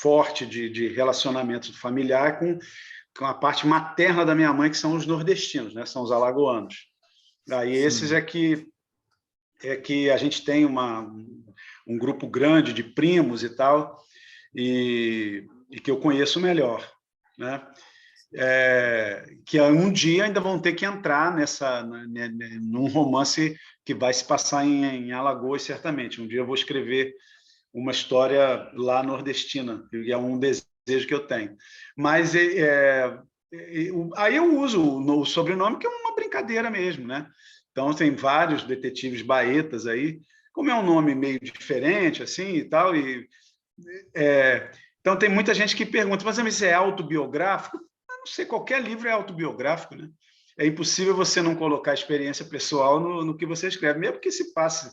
forte de relacionamento familiar com a parte materna da minha mãe, que são os nordestinos, né? São os alagoanos. Aí esses é que a gente tem um grupo grande de primos e tal, e que eu conheço melhor, né? Que um dia ainda vão ter que entrar num romance que vai se passar em Alagoas, certamente. Um dia eu vou escrever uma história lá nordestina, que é um desejo que eu tenho. Mas aí eu uso o sobrenome, que é uma brincadeira mesmo, né? Então, tem vários detetives baetas aí, como é um nome meio diferente, assim, e tal, então tem muita gente que pergunta, mas isso é autobiográfico? Eu não sei, qualquer livro é autobiográfico, né? é impossível você não colocar experiência pessoal no que você escreve, mesmo que se passe.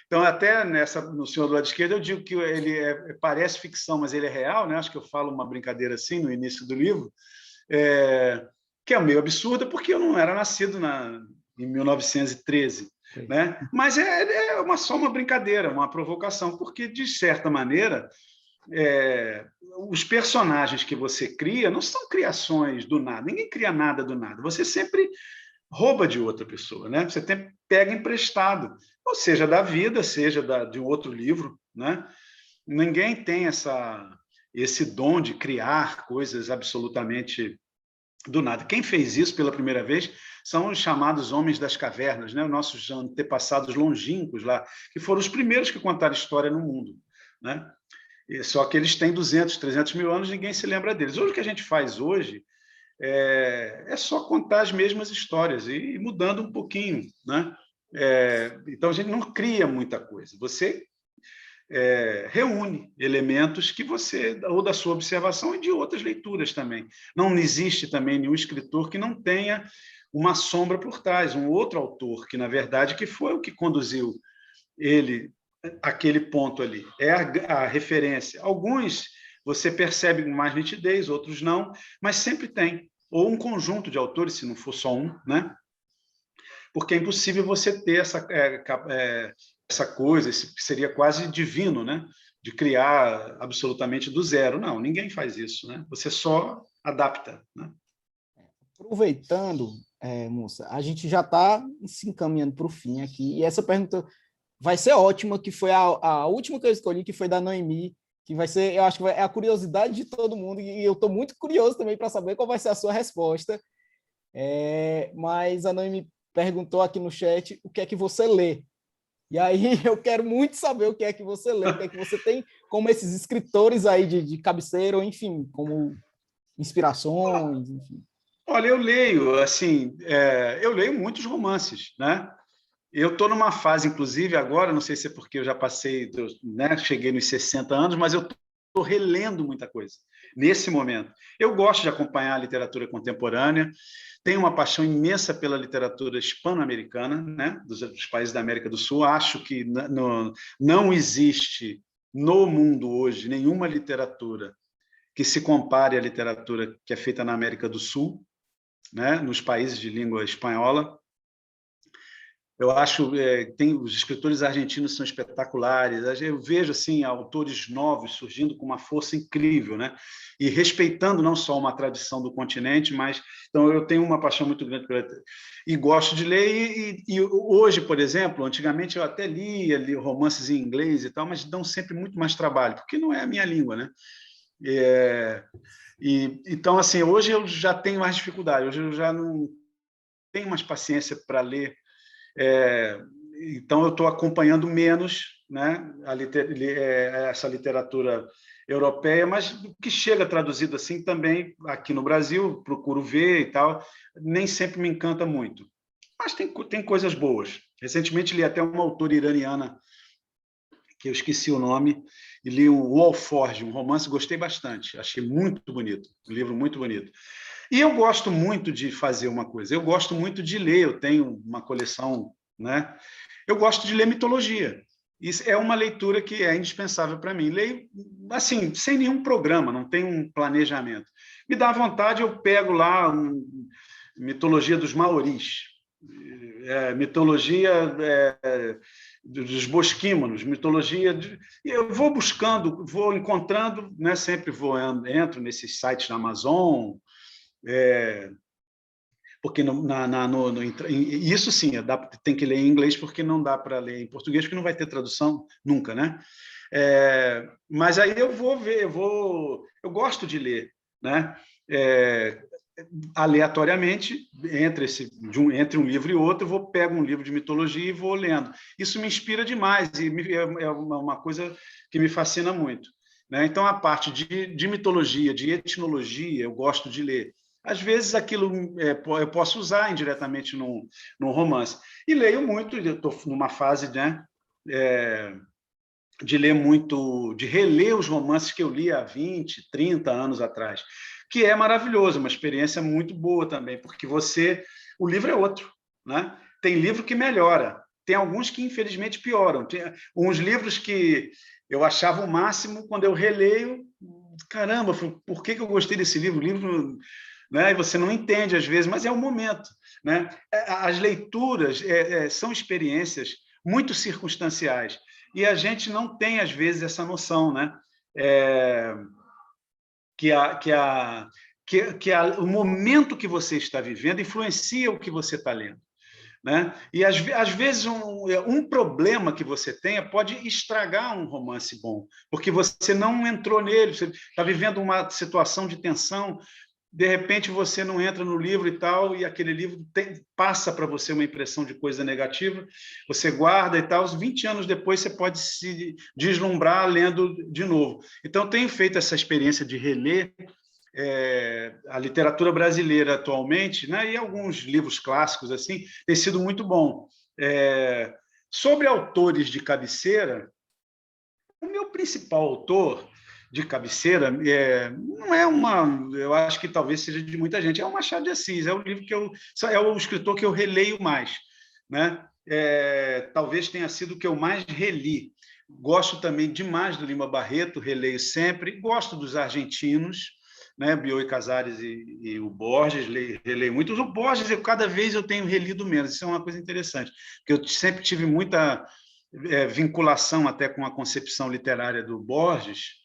Então, até no Senhor do Lado Esquerdo, eu digo que ele parece ficção, mas ele é real, né? Acho que eu falo uma brincadeira assim no início do livro, que é meio absurda, porque eu não era nascido em 1913. Né? Mas só uma brincadeira, uma provocação, porque, de certa maneira, os personagens que você cria não são criações do nada, ninguém cria nada do nada, você sempre rouba de outra pessoa, né? Você pega emprestado, ou seja, da vida, seja de um outro livro, né? Ninguém tem esse dom de criar coisas absolutamente do nada. Quem fez isso pela primeira vez são os chamados homens das cavernas, né? Os nossos antepassados longínquos lá, que foram os primeiros que contaram história no mundo, né? Só que eles têm 200, 300 mil anos, ninguém se lembra deles. Hoje, o que a gente faz hoje é só contar as mesmas histórias e mudando um pouquinho, né? Então, a gente não cria muita coisa. Você reúne elementos que você, ou da sua observação e de outras leituras também. Não existe também nenhum escritor que não tenha uma sombra por trás, um outro autor que, na verdade, que foi o que conduziu ele àquele ponto ali. É a referência. Alguns você percebe com mais nitidez, outros não, mas sempre tem. Ou um conjunto de autores, se não for só um, né? Porque é impossível você ter essa coisa, esse seria quase divino, né? De criar absolutamente do zero. Não, ninguém faz isso, né? Você só adapta, né? Aproveitando, moça, a gente já está se encaminhando para o fim aqui, e essa pergunta vai ser ótima, que foi a última que eu escolhi, que foi da Noemi, que vai ser, eu acho que é a curiosidade de todo mundo, e eu estou muito curioso também para saber qual vai ser a sua resposta. Mas a Noemi perguntou aqui no chat o que é que você lê. E aí eu quero muito saber o que é que você lê, o que é que você tem como esses escritores aí de cabeceira, ou enfim, como inspirações, enfim. Olha, eu leio, assim, eu leio muitos romances, né? Eu estou numa fase, inclusive, agora, não sei se é porque eu já passei, né, cheguei nos 60 anos, mas eu estou relendo muita coisa nesse momento. Eu gosto de acompanhar a literatura contemporânea, tenho uma paixão imensa pela literatura hispano-americana, né, dos países da América do Sul. Acho que não existe no mundo hoje nenhuma literatura que se compare à literatura que é feita na América do Sul, né, nos países de língua espanhola. Eu acho que os escritores argentinos são espetaculares. Eu vejo assim autores novos surgindo com uma força incrível, né? E respeitando não só uma tradição do continente, mas então eu tenho uma paixão muito grande e gosto de ler. E hoje, por exemplo, antigamente eu até li romances em inglês e tal, mas dão sempre muito mais trabalho, porque não é a minha língua, né? Então, assim, hoje eu já tenho mais dificuldade. Hoje eu já não tenho mais paciência para ler. Então, eu estou acompanhando menos, né, essa literatura europeia, mas o que chega traduzido assim também aqui no Brasil, procuro ver e tal, nem sempre me encanta muito. Mas tem coisas boas. Recentemente li até uma autora iraniana, que eu esqueci o nome, e li o Alforge, um romance, gostei bastante, achei muito bonito, um livro muito bonito. E eu gosto muito de fazer uma coisa, eu gosto muito de ler, eu tenho uma coleção, né? Eu gosto de ler mitologia. Isso é uma leitura que é indispensável para mim. Leio, assim, sem nenhum programa, não tem um planejamento. Me dá vontade, eu pego lá mitologia dos maoris, mitologia dos bosquímanos, mitologia... Eu vou buscando, vou encontrando, né? Sempre entro nesses sites da Amazon... porque isso sim, tem que ler em inglês, porque não dá para ler em português, porque não vai ter tradução nunca, né? Mas aí eu vou ver, eu gosto de ler, né? Aleatoriamente, entre um livro e outro, eu pego um livro de mitologia e vou lendo. Isso me inspira demais, e é uma coisa que me fascina muito, né? Então, a parte de mitologia, de etnologia, eu gosto de ler. Às vezes, aquilo eu posso usar indiretamente num romance. E leio muito, eu estou numa fase, né, de ler muito, de reler os romances que eu li há 20, 30 anos atrás, que é maravilhoso, uma experiência muito boa também, porque você o livro é outro, né? Tem livro que melhora, tem alguns que, infelizmente, pioram. Tem uns livros que eu achava o máximo, quando eu releio, caramba, por que eu gostei desse livro? O livro, né? E você não entende, às vezes, mas é o momento, né? As leituras são experiências muito circunstanciais, e a gente não tem, às vezes, essa noção, né? O momento que você está vivendo influencia o que você está lendo, né? E às vezes um problema que você tenha pode estragar um romance bom, porque você não entrou nele, você está vivendo uma situação de tensão, de repente você não entra no livro e tal, e aquele livro passa para você uma impressão de coisa negativa, você guarda e tal, 20 anos depois você pode se deslumbrar lendo de novo. Então, tenho feito essa experiência de reler a literatura brasileira atualmente, né, e alguns livros clássicos assim, tem sido muito bom. Sobre autores de cabeceira, o meu principal autor de cabeceira não é eu acho que talvez seja de muita gente, é o Machado de Assis, é o livro é o escritor que eu releio mais, né? Talvez tenha sido o que eu mais reli. Gosto também demais do Lima Barreto, releio sempre, gosto dos argentinos, né? Bioy Casares e o Borges, releio muito. O Borges, cada vez eu tenho relido menos, isso é uma coisa interessante, porque eu sempre tive muita vinculação até com a concepção literária do Borges,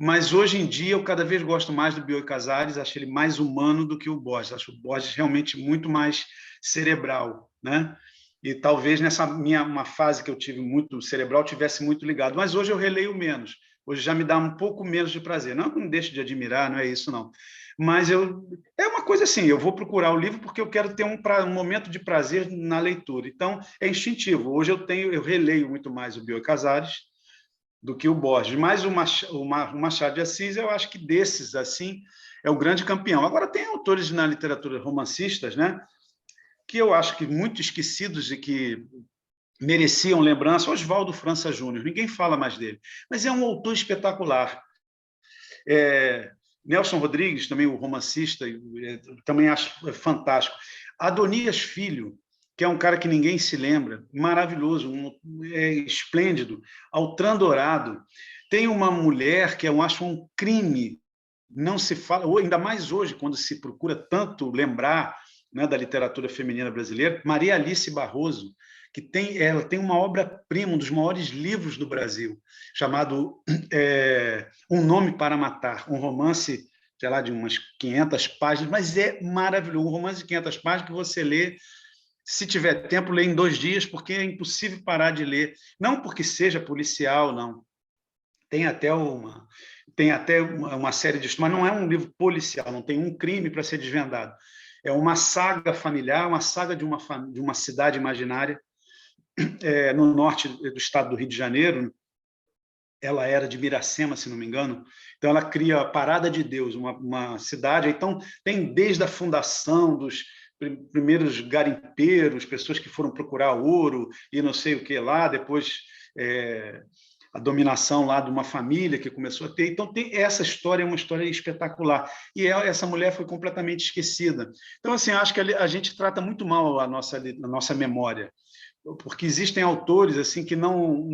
mas hoje em dia eu cada vez gosto mais do Bioy Casares, acho ele mais humano do que o Borges, acho o Borges realmente muito mais cerebral, né? E talvez nessa uma fase que eu tive muito cerebral tivesse muito ligado, mas hoje eu releio menos, hoje já me dá um pouco menos de prazer, não que eu não deixe de admirar, não é isso não, mas é uma coisa assim, eu vou procurar o livro porque eu quero ter um momento de prazer na leitura, então é instintivo, hoje eu releio muito mais o Bioy Casares do que o Borges, mas o Machado de Assis, eu acho que desses, assim, é o grande campeão. Agora, tem autores na literatura romancistas, né, que eu acho que muito esquecidos e que mereciam lembrança. Oswaldo França Júnior, ninguém fala mais dele, mas é um autor espetacular. Nelson Rodrigues, também o romancista, também acho fantástico. Adonias Filho, que é um cara que ninguém se lembra, maravilhoso, esplêndido. Altran Dourado. Tem uma mulher que eu acho um crime, não se fala, ainda mais hoje, quando se procura tanto lembrar, né, da literatura feminina brasileira, Maria Alice Barroso, que ela tem uma obra-prima, um dos maiores livros do Brasil, chamado Um Nome para Matar, um romance, sei lá, de umas 500 páginas, mas é maravilhoso, um romance de 500 páginas que você lê, se tiver tempo, lê em 2 dias, porque é impossível parar de ler. Não porque seja policial, não. Tem até uma série de... Mas não é um livro policial, não tem um crime para ser desvendado. É uma saga familiar, uma saga de uma cidade imaginária, no norte do estado do Rio de Janeiro. Ela era de Miracema, se não me engano. Então, ela cria a Parada de Deus, uma cidade. Então, tem desde a fundação dos primeiros garimpeiros, pessoas que foram procurar ouro e não sei o que lá, depois a dominação lá de uma família que começou a ter. Então, essa história é uma história espetacular. E essa mulher foi completamente esquecida. Então, assim, acho que a gente trata muito mal a nossa memória, porque existem autores assim que não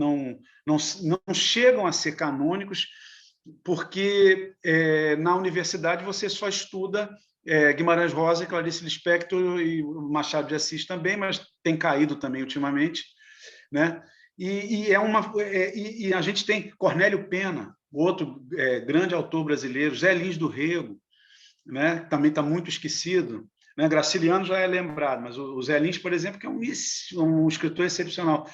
chegam a ser canônicos, porque na universidade você só estuda Guimarães Rosa, Clarice Lispector e Machado de Assis também, mas tem caído também ultimamente, né? E a gente tem Cornélio Pena, outro grande autor brasileiro, Zé Lins do Rego, né? Também está muito esquecido, né? Graciliano já é lembrado, mas o Zé Lins, por exemplo, que é um escritor excepcional,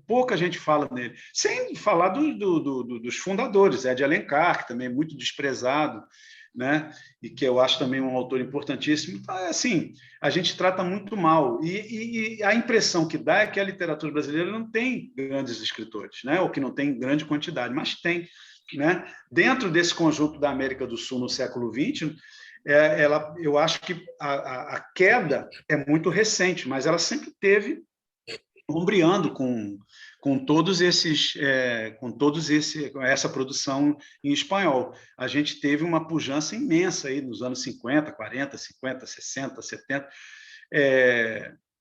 pouca gente fala nele, sem falar dos fundadores, de Alencar, que também é muito desprezado, né? E que eu acho também um autor importantíssimo. Então, assim, a gente trata muito mal. E a impressão que dá é que a literatura brasileira não tem grandes escritores, né? Ou que não tem grande quantidade, mas tem, né? Dentro desse conjunto da América do Sul no século XX, eu acho que a queda é muito recente, mas ela sempre teve ombreando com todos esses, com essa produção em espanhol. A gente teve uma pujança imensa aí nos anos 50, 40, 50, 60, 70,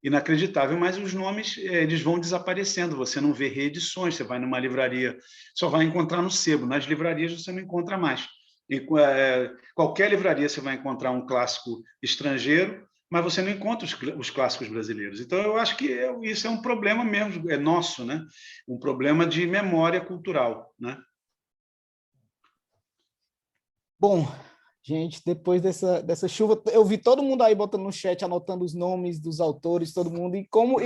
inacreditável, mas os nomes eles vão desaparecendo, você não vê reedições, você vai numa livraria, só vai encontrar no sebo, nas livrarias você não encontra mais. Em qualquer livraria você vai encontrar um clássico estrangeiro, mas você não encontra os clássicos brasileiros. Então, eu acho que isso é um problema mesmo, é nosso, né? Um problema de memória cultural, né? Bom, gente, depois dessa chuva, eu vi todo mundo aí botando no chat, anotando os nomes dos autores, todo mundo, e como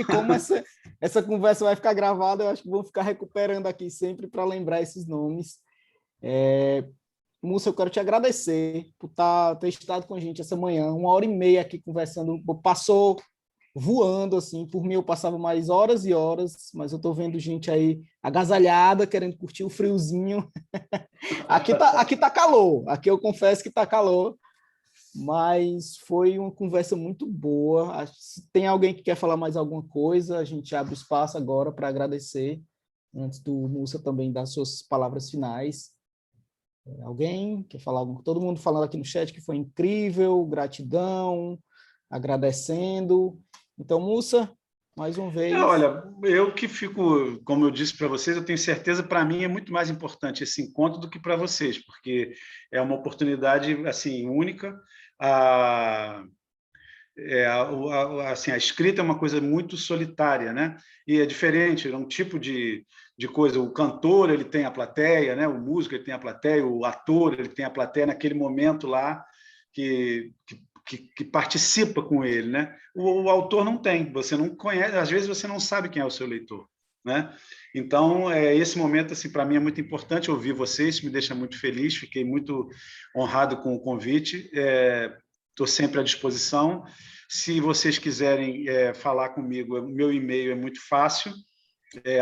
essa conversa vai ficar gravada, eu acho que vou ficar recuperando aqui sempre para lembrar esses nomes. Múcia, eu quero te agradecer por ter estado com a gente essa manhã, 1h30 aqui conversando, passou voando, assim, por mim eu passava mais horas e horas, mas eu estou vendo gente aí agasalhada, querendo curtir o friozinho. Aqui tá calor, aqui eu confesso que tá calor, mas foi uma conversa muito boa. Se tem alguém que quer falar mais alguma coisa, a gente abre o espaço agora para agradecer, antes do Múcia também dar suas palavras finais. Alguém quer falar algo? Todo mundo falando aqui no chat que foi incrível, gratidão, agradecendo. Então, Múcia, mais uma vez. Olha, eu que fico, como eu disse para vocês, eu tenho certeza, para mim é muito mais importante esse encontro do que para vocês, porque é uma oportunidade assim única. Assim, a escrita é uma coisa muito solitária, né? E é diferente, é um tipo de coisa. O cantor ele tem a plateia, né? O músico ele tem a plateia, o ator ele tem a plateia naquele momento lá que participa com ele, né? O autor não tem, você não conhece, às vezes você não sabe quem é o seu leitor, né? Então, esse momento assim para mim é muito importante. Ouvir vocês, isso me deixa muito feliz, fiquei muito honrado com o convite. Estou sempre à disposição. Se vocês quiserem falar comigo, meu e-mail é muito fácil,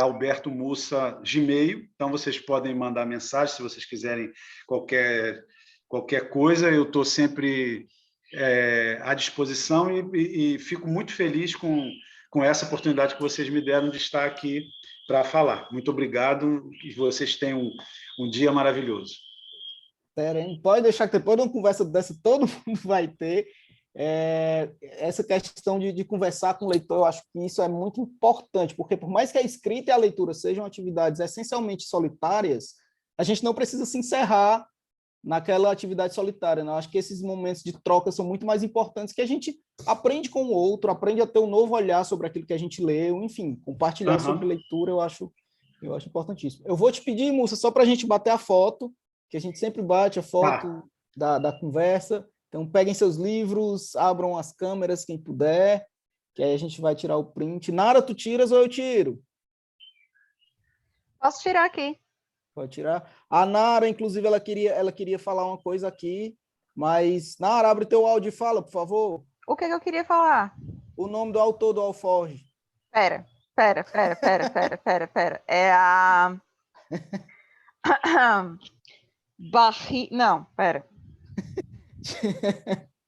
Alberto Mussa Gmail. Então, vocês podem mandar mensagem se vocês quiserem qualquer coisa. Eu estou sempre à disposição e fico muito feliz com essa oportunidade que vocês me deram de estar aqui para falar. Muito obrigado e vocês tenham um dia maravilhoso. Pode deixar que depois de uma conversa dessa todo mundo vai ter. Essa questão de conversar com o leitor, eu acho que isso é muito importante, porque por mais que a escrita e a leitura sejam atividades essencialmente solitárias, a gente não precisa se encerrar naquela atividade solitária, né? Eu acho que esses momentos de troca são muito mais importantes, que a gente aprende com o outro, aprende a ter um novo olhar sobre aquilo que a gente leu, enfim, compartilhar sobre leitura, eu acho importantíssimo. Eu vou te pedir, Múcia, só para a gente bater a foto, que a gente sempre bate a foto da conversa. Então, peguem seus livros, abram as câmeras, quem puder, que aí a gente vai tirar o print. Nara, tu tiras ou eu tiro? Posso tirar aqui. Pode tirar. A Nara, inclusive, ela queria falar uma coisa aqui, mas, Nara, abre teu áudio e fala, por favor. O que eu queria falar? O nome do autor do Alforge. Pera. É a... Não, pera.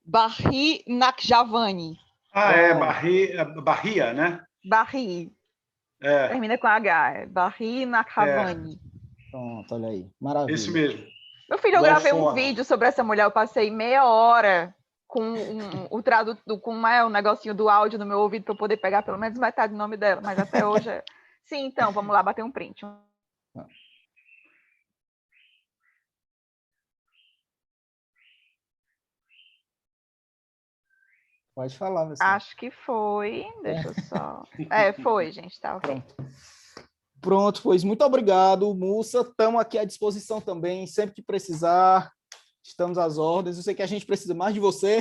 Barri Nakjavani. Bahia, né? Barri. Termina com H. Barri Nakjavani. Pronto, olha aí. Maravilha. Isso mesmo. Meu filho, eu gravei um vídeo sobre essa mulher, eu passei meia hora com o tradutor, com o negocinho do áudio no meu ouvido para eu poder pegar pelo menos metade do nome dela, mas até hoje... Sim, então, vamos lá bater um print. Pode falar, você. Acho que foi. Deixa eu só... foi, gente, tá ok. Pronto, pois muito obrigado, Múcia. Estamos aqui à disposição também, sempre que precisar, estamos às ordens. Eu sei que a gente precisa mais de você,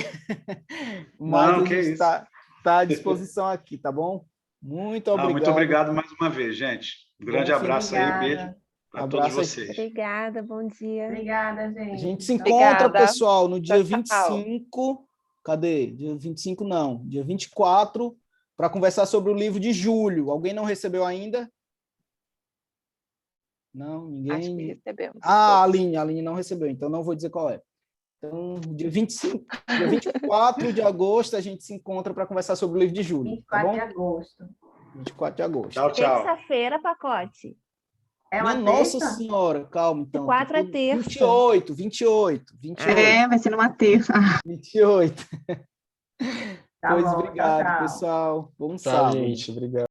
mas a gente está à disposição aqui, tá bom? Muito obrigado. Muito obrigado mais uma vez, gente. Um grande abraço aí, beijo para todos vocês. Obrigada, bom dia. Obrigada, gente. A gente se encontra, pessoal, no dia 25. Cadê? Dia 25 não, dia 24, para conversar sobre o livro de julho. Alguém não recebeu ainda? Não, ninguém? Acho que recebemos. A Aline não recebeu, então não vou dizer qual é. Então, dia 24 de agosto, a gente se encontra para conversar sobre o livro de julho. 24 de agosto. 24 de agosto. Tchau, tchau. Terça-feira, pacote. É uma Minha Nossa terça? Senhora, calma então. 4 é terça. 28. Vai ser numa terça. 28. Tá Pois bom, obrigado, tchau. pessoal. Bom Tchau, sábado. gente. Obrigado.